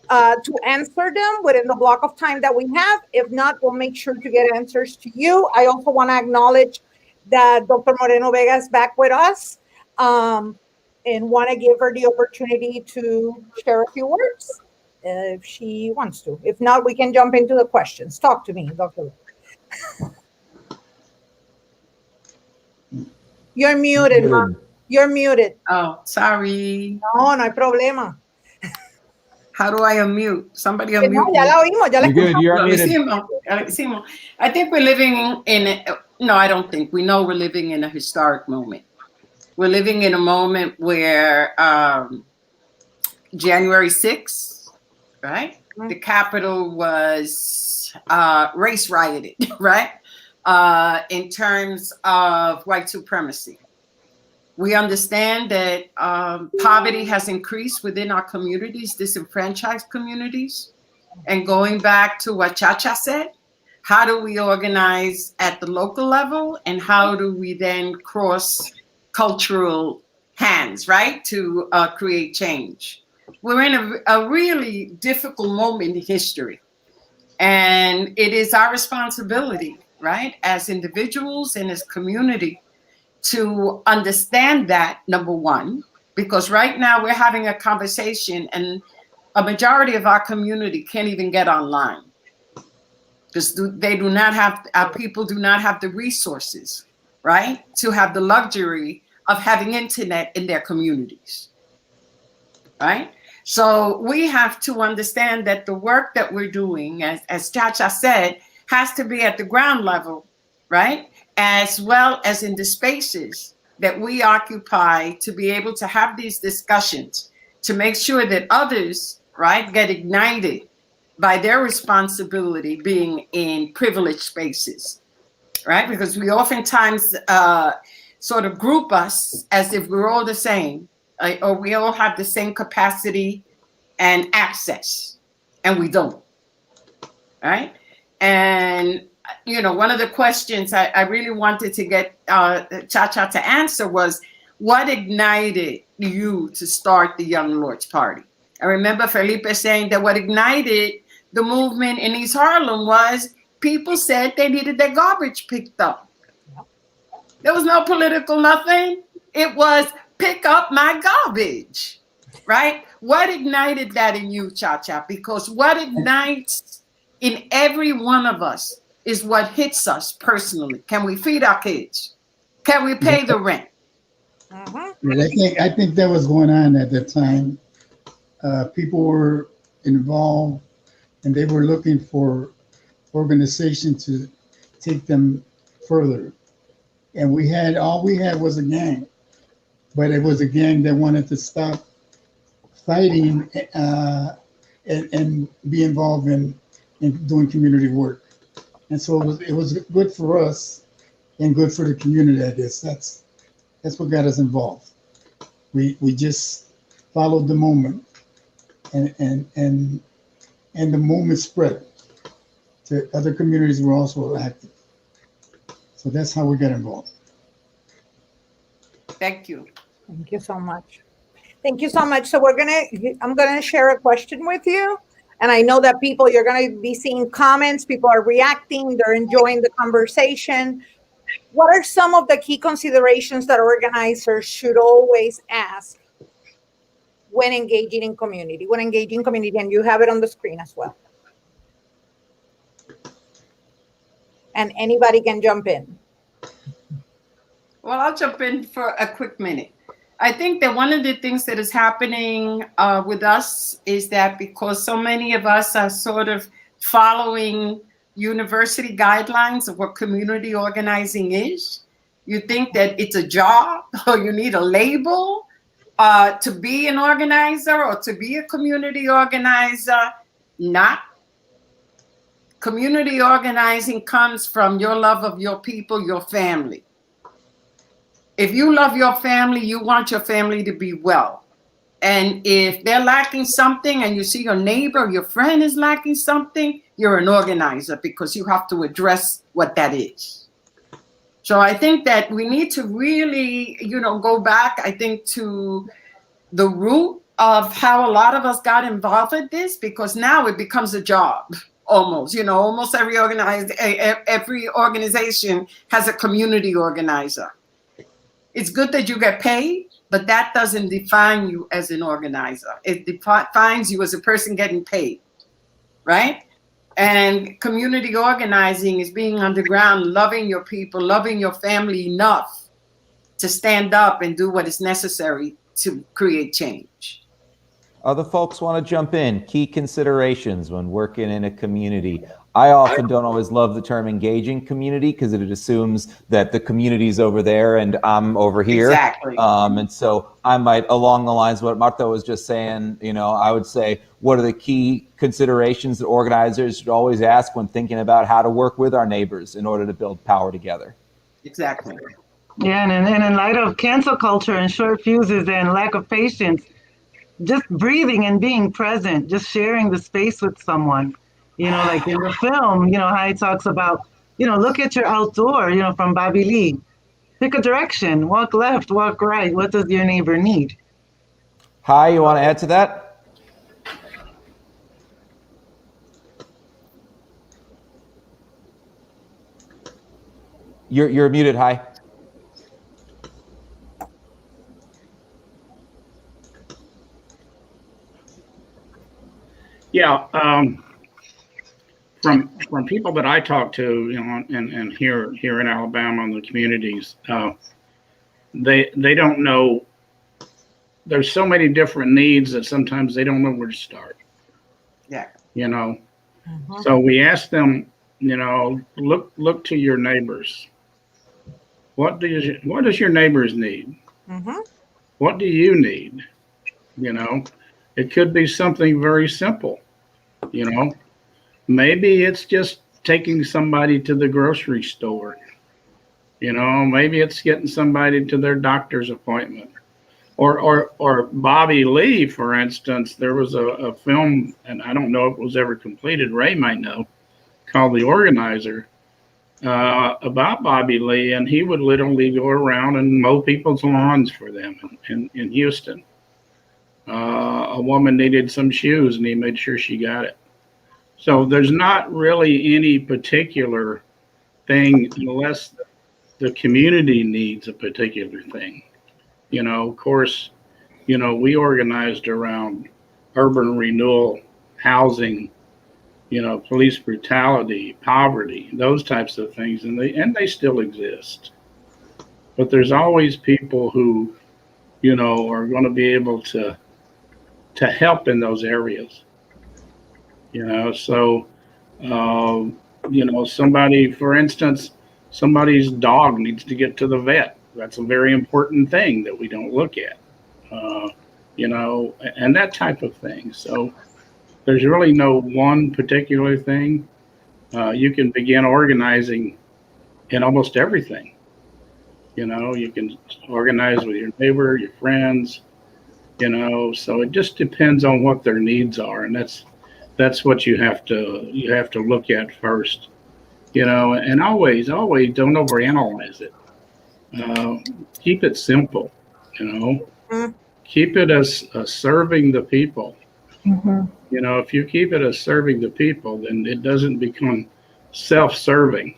to answer them within the block of time that we have. If not, we'll make sure to get answers to you. I also want to acknowledge that Dr. Moreno Vega is back with us, and want to give her the opportunity to share a few words if she wants to. If not, we can jump into the questions. Talk to me, Dr. You're muted, Mom. You're muted. Oh, sorry. No hay problema. How do I unmute? Somebody unmute me. Ya la oímos, ya la You're good. You're unmuted. I think we're living I don't think. We know we're living in a historic moment. We're living in a moment where January 6th, right? The Capitol was race rioted, right? In terms of white supremacy. We understand that poverty has increased within our communities, disenfranchised communities. And going back to what Chacha said, how do we organize at the local level, and how do we then cross cultural hands, right, to create change? We're in a really difficult moment in history. And it is our responsibility, right, as individuals and as community, to understand that, number one, because right now we're having a conversation and a majority of our community can't even get online because they do not have, our people do not have the resources, right, to have the luxury of having internet in their communities, right? So we have to understand that the work that we're doing, as Chacha said, has to be at the ground level, right? As well as in the spaces that we occupy, to be able to have these discussions, to make sure that others, right, get ignited by their responsibility being in privileged spaces, right? Because we oftentimes sort of group us as if we're all the same, or we all have the same capacity and access, and we don't, right? And one of the questions I really wanted to get Chacha to answer was, what ignited you to start the Young Lords Party? I remember Felipe saying that what ignited the movement in East Harlem was people said they needed their garbage picked up. There was no political nothing. It was pick up my garbage, right? What ignited that in you, Chacha? Because what ignites in every one of us is what hits us personally. Can we feed our kids? Can we pay the rent? I think that was going on at that time. People were involved, and they were looking for organization to take them further. And all we had was a gang, but it was a gang that wanted to stop fighting and be involved in doing community work. And so it was good for us and good for the community, I guess. That's what got us involved. We just followed the moment, and the movement spread to other communities were also active. So that's how we got involved. Thank you. Thank you so much. Thank you so much. So I'm gonna share a question with you. And I know that you're gonna be seeing comments, people are reacting, they're enjoying the conversation. What are some of the key considerations that organizers should always ask when engaging in community? And you have it on the screen as well. And anybody can jump in. Well, I'll jump in for a quick minute. I think that one of the things that is happening with us is that because so many of us are sort of following university guidelines of what community organizing is, you think that it's a job or you need a label to be an organizer or to be a community organizer. Not. Community organizing comes from your love of your people, your family. If you love your family, you want your family to be well. And if they're lacking something and you see your neighbor, your friend is lacking something, you're an organizer because you have to address what that is. So I think that we need to really, go back, I think, to the root of how a lot of us got involved with this, because now it becomes a job. Almost, almost every organization has a community organizer. It's good that you get paid, but that doesn't define you as an organizer. It defines you as a person getting paid, right? And community organizing is being underground, loving your people, loving your family enough to stand up and do what is necessary to create change. Other folks want to jump in. Key considerations when working in a community. I often don't always love the term engaging community because it assumes that the community's over there and I'm over here. Exactly. And so I might, along the lines of what Marta was just saying, I would say, what are the key considerations that organizers should always ask when thinking about how to work with our neighbors in order to build power together? Exactly. Yeah, and in light of cancel culture and short fuses and lack of patience, just breathing and being present, just sharing the space with someone, like in the film, how he talks about, look at your outdoor, from Bobby Lee. Pick a direction, walk left, walk right. What does your neighbor need? Hi, you want to add to that? You're muted, Hi. Yeah, from people that I talk to, and here in Alabama in the communities, they don't know. There's so many different needs that sometimes they don't know where to start. Yeah. So we ask them, look to your neighbors. What does your neighbors need? Mm-hmm. What do you need? It could be something very simple. Maybe it's just taking somebody to the grocery store. Maybe it's getting somebody to their doctor's appointment. Or Bobby Lee, for instance, there was a film, and I don't know if it was ever completed, Ray might know, called The Organizer, about Bobby Lee, and he would literally go around and mow people's lawns for them in Houston. A woman needed some shoes, and he made sure she got it. So there's not really any particular thing unless the community needs a particular thing. Of course, we organized around urban renewal, housing, police brutality, poverty, those types of things, and they still exist. But there's always people who, are going to be able to help in those areas. So somebody, for instance, somebody's dog needs to get to the vet. That's a very important thing that we don't look at, and that type of thing. So there's really no one particular thing. You can begin organizing in almost everything. You can organize with your neighbor, your friends, so it just depends on what their needs are. And that's what you have to look at first, and always don't overanalyze it. Keep it simple, keep it as serving the people. If you keep it as serving the people, then it doesn't become self-serving,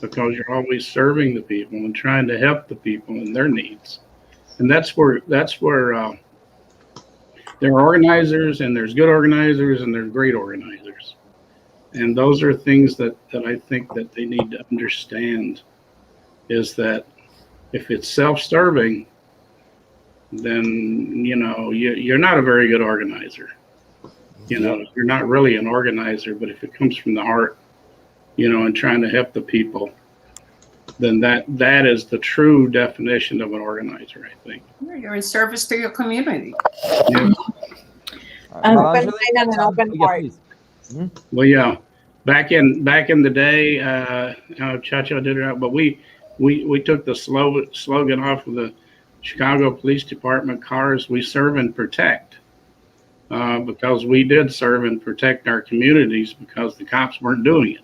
because you're always serving the people and trying to help the people and their needs. And that's where there are organizers, and there's good organizers, and there's great organizers. And those are things that I think that they need to understand, is that if it's self-serving, then, you're not a very good organizer. You're not really an organizer. But if it comes from the heart, and trying to help the people, then that is the true definition of an organizer, I think. You're in service to your community. Yeah. Open mind and an open heart. Well, yeah, back in the day, Chacha did it right, but we took the slogan off of the Chicago Police Department cars. We serve and protect, because we did serve and protect our communities because the cops weren't doing it.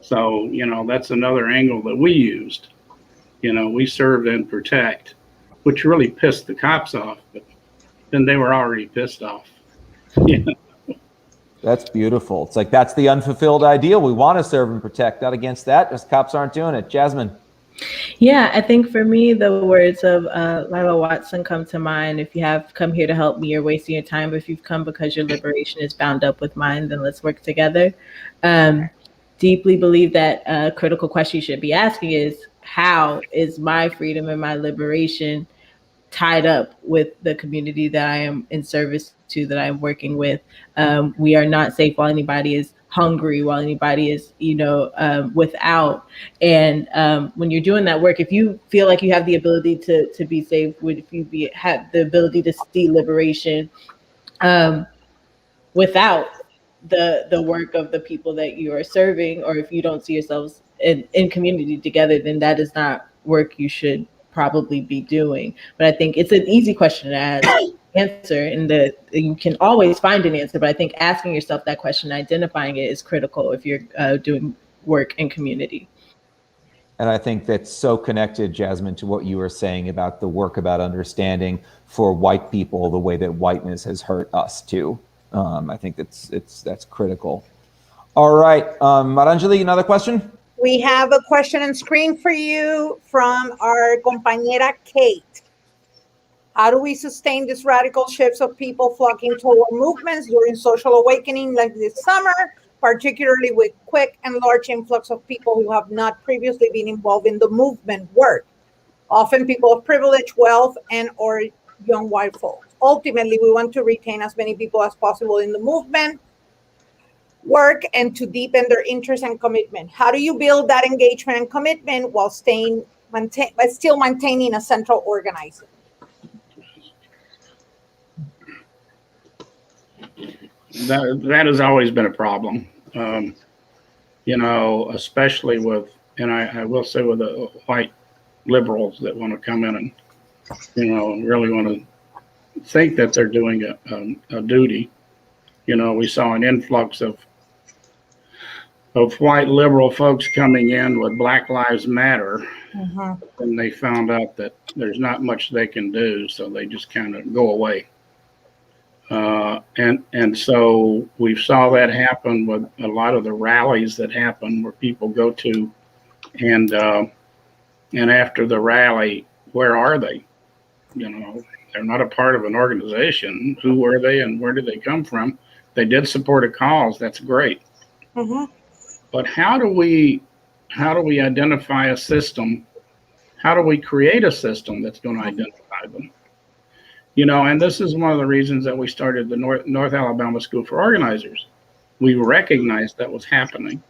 So, that's another angle that we used. We served and protect, which really pissed the cops off, but then they were already pissed off. That's beautiful. It's like, that's the unfulfilled ideal. We want to serve and protect, not against that. Just cops aren't doing it. Jasmine. Yeah, I think for me, the words of Lila Watson come to mind. If you have come here to help me, you're wasting your time. But if you've come because your liberation is bound up with mine, then let's work together. Deeply believe that a critical question you should be asking is, how is my freedom and my liberation tied up with the community that I am in service to, that I'm working with? We are not safe while anybody is hungry, while anybody is, without. And when you're doing that work, if you feel like you have the ability to be safe, if you have the ability to see liberation without the work of the people that you are serving, or if you don't see yourselves in community together, then that is not work you should probably be doing. But I think it's an easy question to answer, and you can always find an answer. But I think asking yourself that question, identifying it, is critical if you're doing work in community. And I think that's so connected, Jasmine, to what you were saying about the work about understanding for white people the way that whiteness has hurt us too. I think that's critical. All right, Maranjali, another question? We have a question on screen for you from our compañera Kate. How do we sustain these radical shifts of people flocking toward movements during social awakening like this summer, particularly with quick and large influx of people who have not previously been involved in the movement work, often people of privilege, wealth, and or young white folks? Ultimately, we want to retain as many people as possible in the movement work and to deepen their interest and commitment. How do you build that engagement and commitment while still maintaining a central organizing? That has always been a problem, especially with, and I will say, with the white liberals that want to come in and, really want to think that they're doing a duty. We saw an influx of white liberal folks coming in with Black Lives Matter, and they found out that there's not much they can do, so they just kind of go away. And so we saw that happen with a lot of the rallies that happen where people go to, and after the rally, where are they? You know, they're not a part of an organization. Who were they and where did they come from? They did support a cause. That's great. Mm-hmm. But how do we identify a system? How do we create a system that's going to identify them? You know, and this is one of the reasons that we started the North Alabama School for Organizers. We recognized that was happening.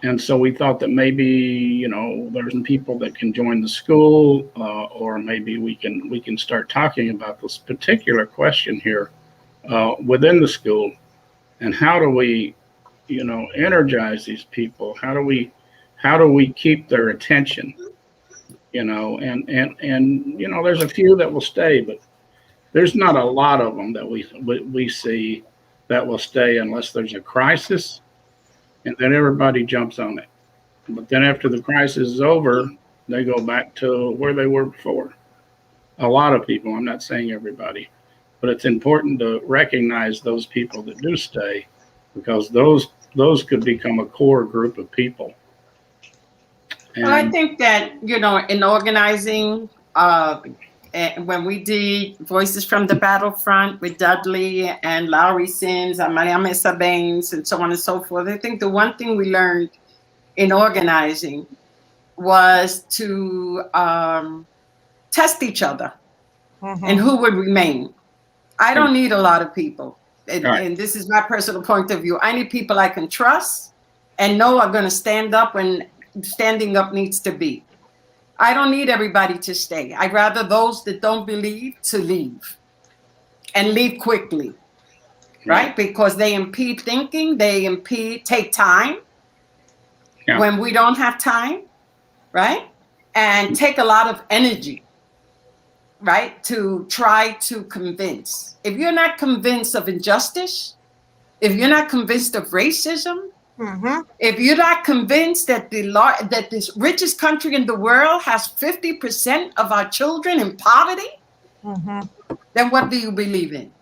And so we thought that maybe, you know, there's some people that can join the school, or maybe we can start talking about this particular question here within the school. And how do we, you know, energize these people? How do we keep their attention? You know, and you know, there's a few that will stay, but there's not a lot of them that we see that will stay unless there's a crisis, and then everybody jumps on it. But then after the crisis is over, they go back to where they were before. A lot of people, I'm not saying everybody, but it's important to recognize those people that do stay, because those could become a core group of people. Well, I think that, you know, in organizing, when we did Voices from the Battlefront with Dudley and Lowry Sims and Maria Mesa Baines and so on and so forth, I think the one thing we learned in organizing was to test each other and who would remain. I don't need a lot of people. And this is my personal point of view. I need people I can trust and know are going to stand up when standing up needs to be. I don't need everybody to stay. I'd rather those that don't believe to leave, and leave quickly, right? Because they impede thinking, take time when we don't have time, right? And take a lot of energy, right? To try to convince. If you're not convinced of injustice, if you're not convinced of racism, if you're not convinced that that this richest country in the world has 50% of our children in poverty, then what do you believe in?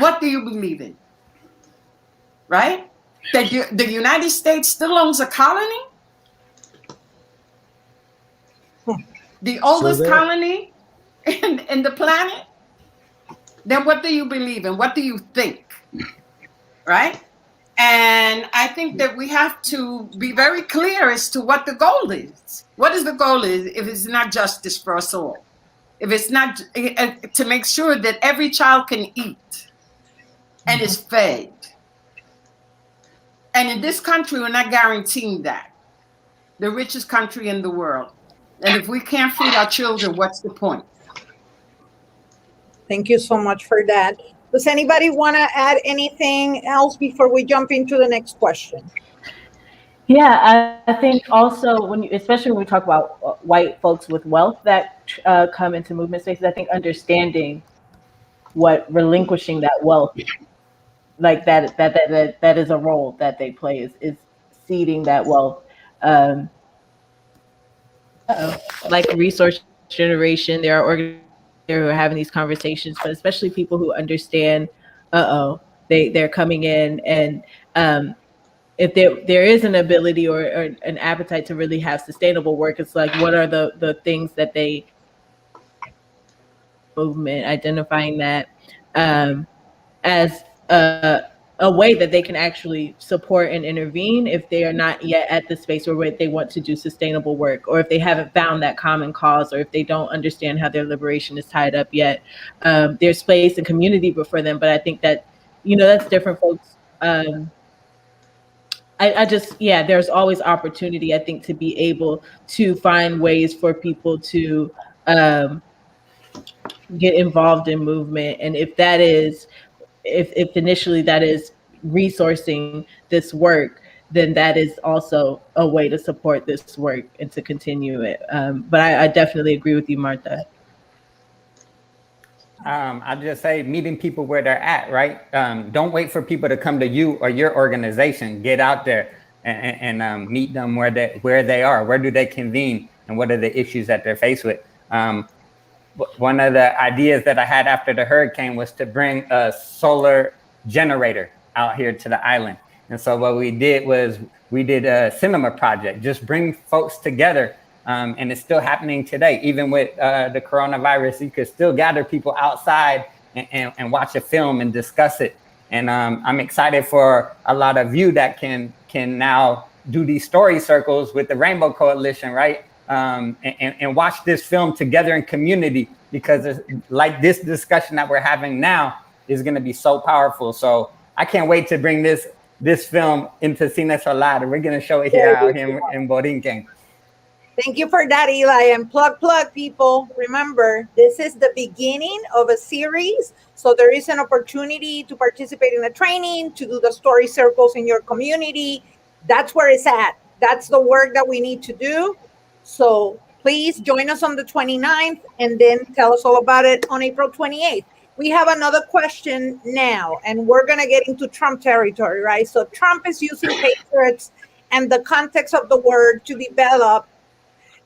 What do you believe in? Right? That the United States still owns a colony? The oldest colony in the planet? Then what do you believe in? What do you think? Right? And I think that we have to be very clear as to what the goal is. What is the goal is if it's not justice for us all? If it's not to make sure that every child can eat and is fed. And in this country, we're not guaranteeing that. The richest country in the world. And if we can't feed our children, what's the point? Thank you so much for that. Does anybody want to add anything else before we jump into the next question? Yeah, I think also especially when we talk about white folks with wealth that come into movement spaces, I think understanding what relinquishing that wealth, like that is a role that they play, is ceding that wealth. Like resource generation, there are organizations who are having these conversations, but especially people who understand, they're coming in, and if there is an ability or an appetite to really have sustainable work, it's like, what are the things that they movement, identifying that as a way that they can actually support and intervene if they are not yet at the space where they want to do sustainable work, or if they haven't found that common cause, or if they don't understand how their liberation is tied up yet. There's space and community for them, but I think that, that's different folks. There's always opportunity, I think, to be able to find ways for people to get involved in movement. And if that is, if initially that is resourcing this work, then that is also a way to support this work and to continue it. But I definitely agree with you, Martha. I'll just say meeting people where they're at, right? Don't wait for people to come to you or your organization. Get out there and meet them where they are. Where do they convene, and what are the issues that they're faced with? one of the ideas that I had after the hurricane was to bring a solar generator out here to the island. And so what we did was we did a cinema project, just bring folks together. And it's still happening today. Even with the coronavirus, you could still gather people outside and watch a film and discuss it. And I'm excited for a lot of you that can now do these story circles with the Rainbow Coalition, right? And watch this film together in community, because like this discussion that we're having now is going to be so powerful. So I can't wait to bring this film into Cine Solar. We're going to show it here out here in Borinquen. Thank you for that, Eli. And plug, people. Remember, this is the beginning of a series. So there is an opportunity to participate in the training, to do the story circles in your community. That's where it's at. That's the work that we need to do. So please join us on the 29th and then tell us all about it on April 28th. We have another question now, and we're going to get into Trump territory, right? So Trump is using patriots and the context of the word to develop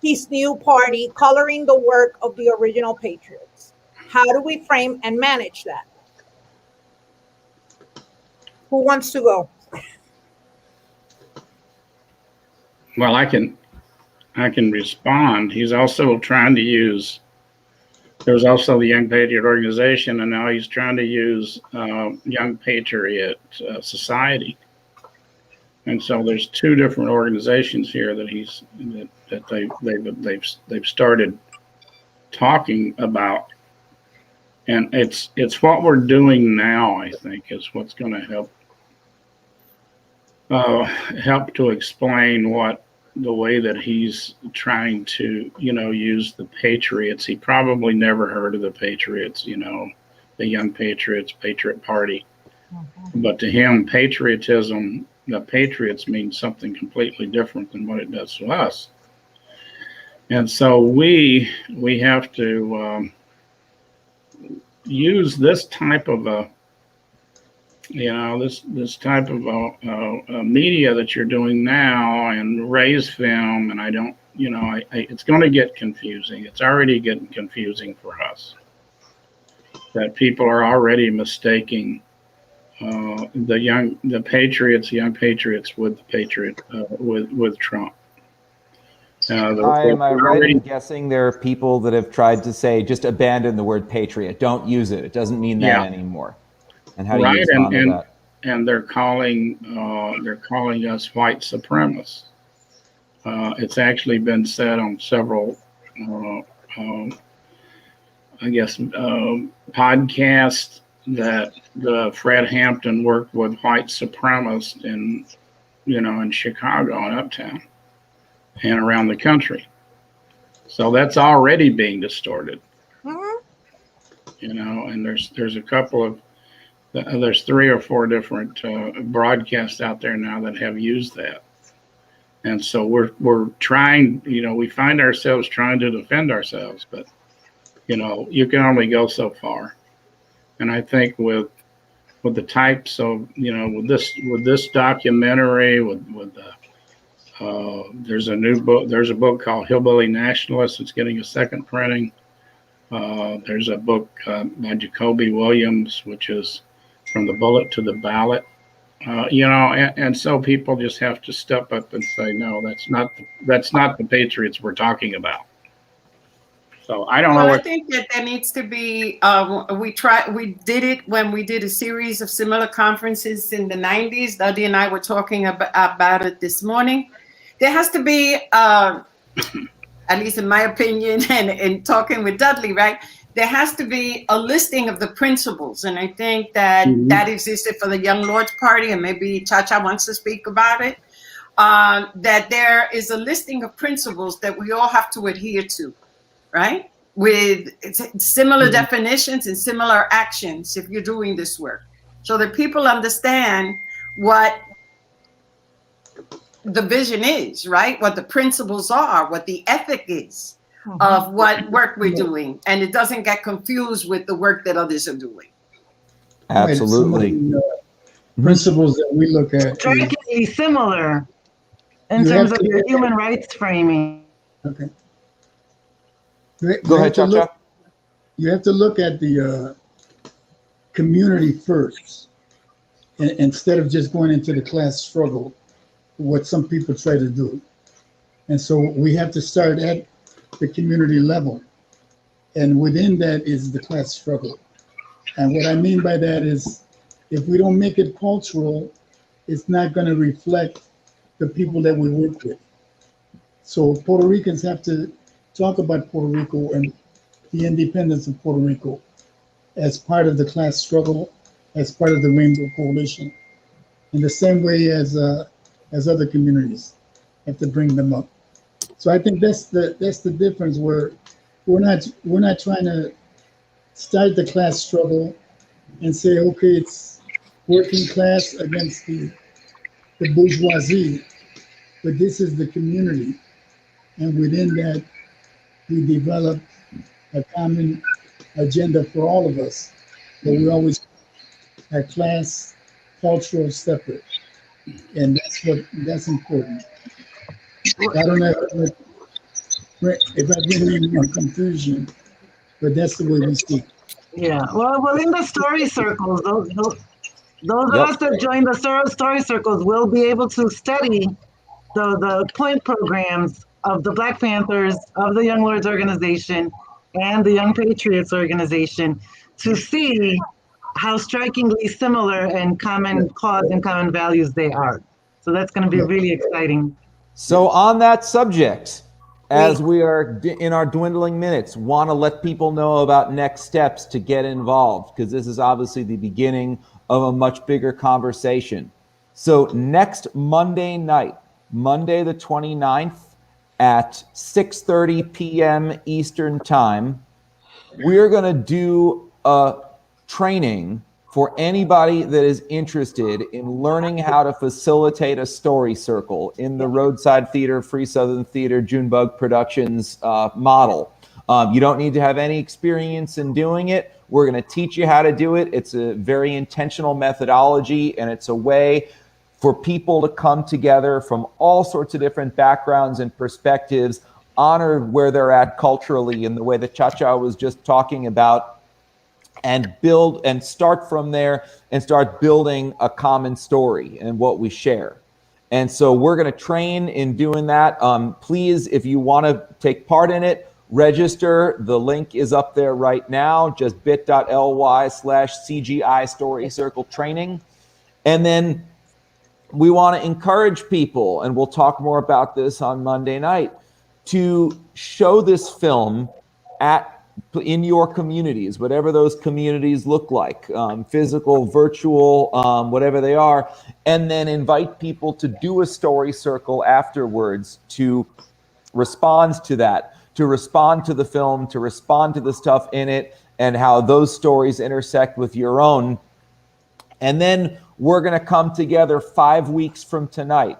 his new party, coloring the work of the original patriots. How do we frame and manage that? Who wants to go? Well, I can respond. He's also trying to use, there's also the Young Patriot Organization, and now he's trying to use Young Patriot Society. And so there's two different organizations here that they've started talking about, and it's what we're doing now, I think, is what's going to help to explain what the way that he's trying to use the Patriots. He probably never heard of the Patriots, the Young Patriots, Patriot Party, but to him, patriotism, the Patriots means something completely different than what it does to us. And so we have to use this type of this type of media that you're doing now and raise film. And I don't, it's going to get confusing. It's already getting confusing for us, that people are already mistaking the Young Patriots with the Patriot with Trump. Am I right in guessing there are people that have tried to say just abandon the word patriot, don't use it, it doesn't mean that anymore? And how do you respond to that? And they're calling us white supremacists. It's actually been said on several podcasts that Fred Hampton worked with white supremacists in Chicago and Uptown and around the country. So that's already being distorted. And there's a couple of there's 3 or 4 different broadcasts out there now that have used that. And so we're trying, we find ourselves trying to defend ourselves, but you can only go so far. And I think with the types of, with this documentary, there's a new book. There's a book called Hillbilly Nationalists. It's getting a second printing. There's a book by Jacoby Williams, which is From the Bullet to the Ballot. And so people just have to step up and say, no, that's not the Patriots we're talking about. So I don't know. I think that there needs to be. We did it when we did a series of similar conferences in the 90s. Dudley and I were talking about it this morning. There has to be, at least in my opinion, and in talking with Dudley, right? There has to be a listing of the principles, and I think that that existed for the Young Lords Party, and maybe Chacha wants to speak about it. That there is a listing of principles that we all have to adhere to. Right? With similar definitions and similar actions if you're doing this work. So that people understand what the vision is, right? What the principles are, what the ethic is of what work we're doing. And it doesn't get confused with the work that others are doing. Absolutely. Principles that we look at. Strikingly similar in terms of your human rights framing. Okay. Go ahead, Chacha. you have to look at the community first, instead of just going into the class struggle, what some people try to do. And so we have to start at the community level. And within that is the class struggle. And what I mean by that is, if we don't make it cultural, it's not going to reflect the people that we work with. So Puerto Ricans have to talk about Puerto Rico and the independence of Puerto Rico as part of the class struggle, as part of the Rainbow Coalition, in the same way as other communities have to bring them up. So I think that's the difference, where we're not trying to start the class struggle and say, okay, it's working class against the bourgeoisie, but this is the community. And within that, we develop a common agenda for all of us, but we always are class, cultural separate. And that's important. I don't know if I've been in more confusion, but that's the way we see it. Yeah, well, in the story circles, those of us that join the story circles will be able to study the point programs of the Black Panthers, of the Young Lords organization, and the Young Patriots organization, to see how strikingly similar and common cause and common values they are. So that's going to be really exciting. So on that subject, as we are in our dwindling minutes, want to let people know about next steps to get involved, because this is obviously the beginning of a much bigger conversation. So next Monday night, Monday the 29th at 6:30 p.m. Eastern Time, we're going to do a training for anybody that is interested in learning how to facilitate a story circle in the Roadside Theater, Free Southern Theater, Junebug Productions model. You don't need to have any experience in doing it. We're going to teach you how to do it. It's a very intentional methodology, and it's a way for people to come together from all sorts of different backgrounds and perspectives, honor where they're at culturally in the way that Chacha was just talking about, and build and start from there and start building a common story and what we share. And so we're going to train in doing that. Please, if you want to take part in it, register. The link is up there right now, just bit.ly/CGI Story Circle Training. And then we want to encourage people, and we'll talk more about this on Monday night, to show this film in your communities, whatever those communities look like, physical, virtual, whatever they are, and then invite people to do a story circle afterwards to respond to that, to respond to the film, to respond to the stuff in it, and how those stories intersect with your own. And then we're going to come together 5 weeks from tonight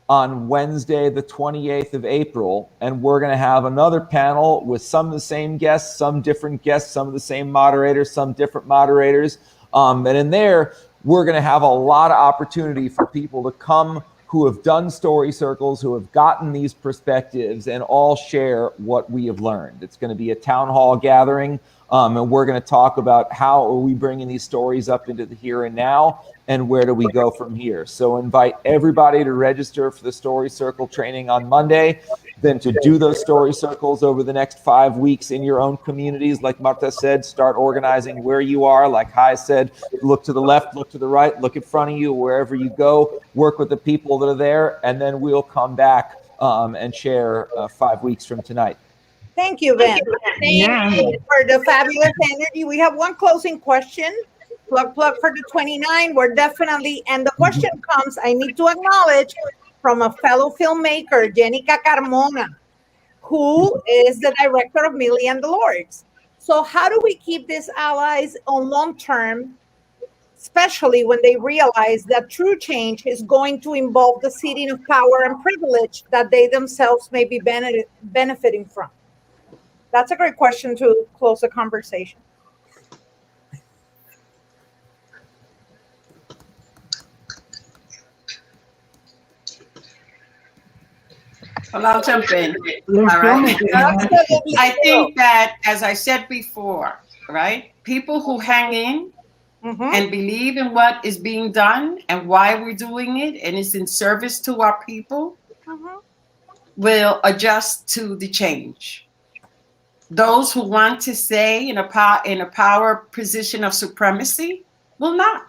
on Wednesday, the 28th of April, and we're going to have another panel with some of the same guests, some different guests, some of the same moderators, some different moderators. And in there, we're going to have a lot of opportunity for people to come who have done story circles, who have gotten these perspectives, and all share what we have learned. It's going to be a town hall gathering, and we're going to talk about how are we bringing these stories up into the here and now, and where do we go from here. So invite everybody to register for the story circle training on Monday, then to do those story circles over the next 5 weeks in your own communities. Like Marta said, start organizing where you are. Like Hai said, look to the left, look to the right, look in front of you, wherever you go, work with the people that are there, and then we'll come back and share 5 weeks from tonight. Thank you, Ben. Thank you for the fabulous energy. We have one closing question. Plug for the 29. We're definitely, and the question comes, I need to acknowledge, from a fellow filmmaker, Jenica Carmona, who is the director of Millie and the Lords. So how do we keep these allies on long term, especially when they realize that true change is going to involve the ceding of power and privilege that they themselves may be benefiting from? That's a great question to close the conversation. Well, I'll jump in. All right. I think that, as I said before, right? People who hang in and believe in what is being done and why we're doing it, and it's in service to our people, will adjust to the change. Those who want to stay in a power position of supremacy will not.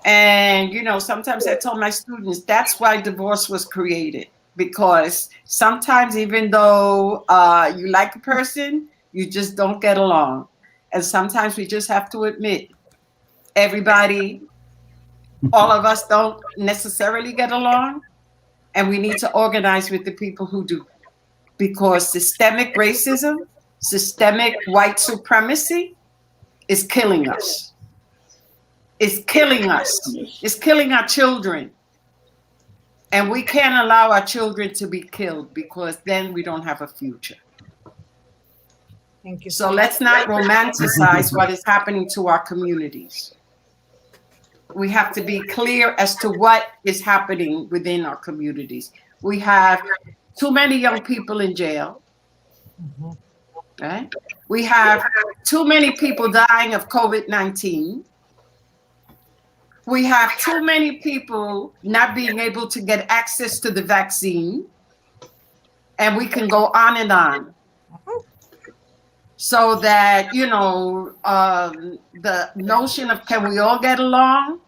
And, you know, sometimes I tell my students, that's why divorce was created. Because sometimes even though you like a person, you just don't get along. And sometimes we just have to admit, everybody, all of us don't necessarily get along. And we need to organize with the people who do. Because systemic racism, systemic white supremacy is killing us. It's killing us. It's killing our children. And we can't allow our children to be killed, because then we don't have a future. Thank you. So let's not romanticize what is happening to our communities. We have to be clear as to what is happening within our communities. We have too many young people in jail. Right? We have too many people dying of COVID-19. We have too many people not being able to get access to the vaccine. And we can go on and on. So that, you know, the notion of can we all get along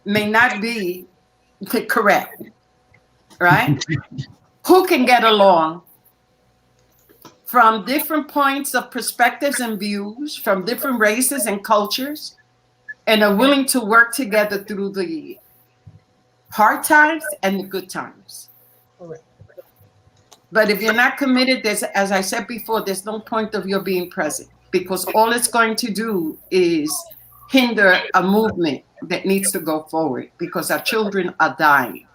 may not be correct, right? Who can get along from different points of perspectives and views, from different races and cultures, and are willing to work together through the hard times and the good times. Correct. But if you're not committed, there's, as I said before, there's no point of your being present, because all it's going to do is hinder a movement that needs to go forward, because our children are dying.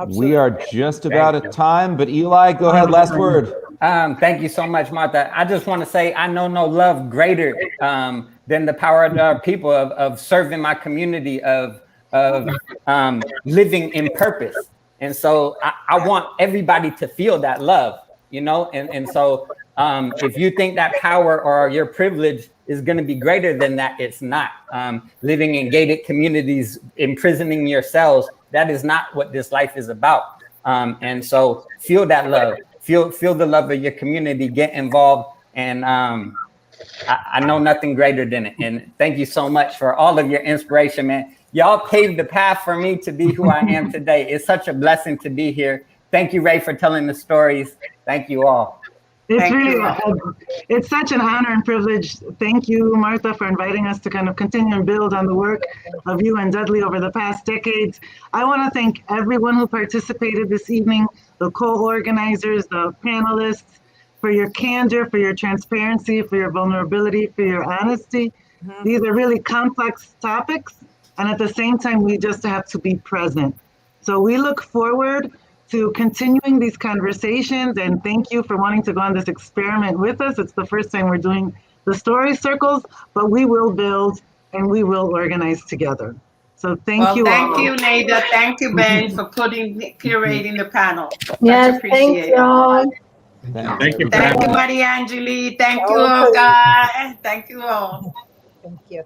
We are just about at time, but Eli, go ahead, last word. Thank you so much, Martha. I just want to say I know no love greater than the power of our people, of serving my community, of living in purpose. And so I want everybody to feel that love, you know? And so if you think that power or your privilege is going to be greater than that, it's not. Living in gated communities, imprisoning yourselves, that is not what this life is about. And so feel that love, feel the love of your community, get involved. And I know nothing greater than it. And thank you so much for all of your inspiration, man. Y'all paved the path for me to be who I am today. It's such a blessing to be here. Thank you, Ray, for telling the stories. Thank you all. It's really, it's such an honor and privilege. Thank you, Martha, for inviting us to kind of continue and build on the work of you and Dudley over the past decades. I want to thank everyone who participated this evening, the co-organizers, the panelists, for your candor, for your transparency, for your vulnerability, for your honesty. These are really complex topics, and at the same time, we just have to be present. So we look forward to continuing these conversations, and thank you for wanting to go on this experiment with us. It's the first time we're doing the story circles, but we will build and we will organize together. So thank you all. Thank you, Nada. Thank you, Ben, for curating the panel. Yes, Much appreciated. thanks, y'all. Thank you. Thank you, Maria Angeli. Thank you, all, guys. Thank you all. Thank you.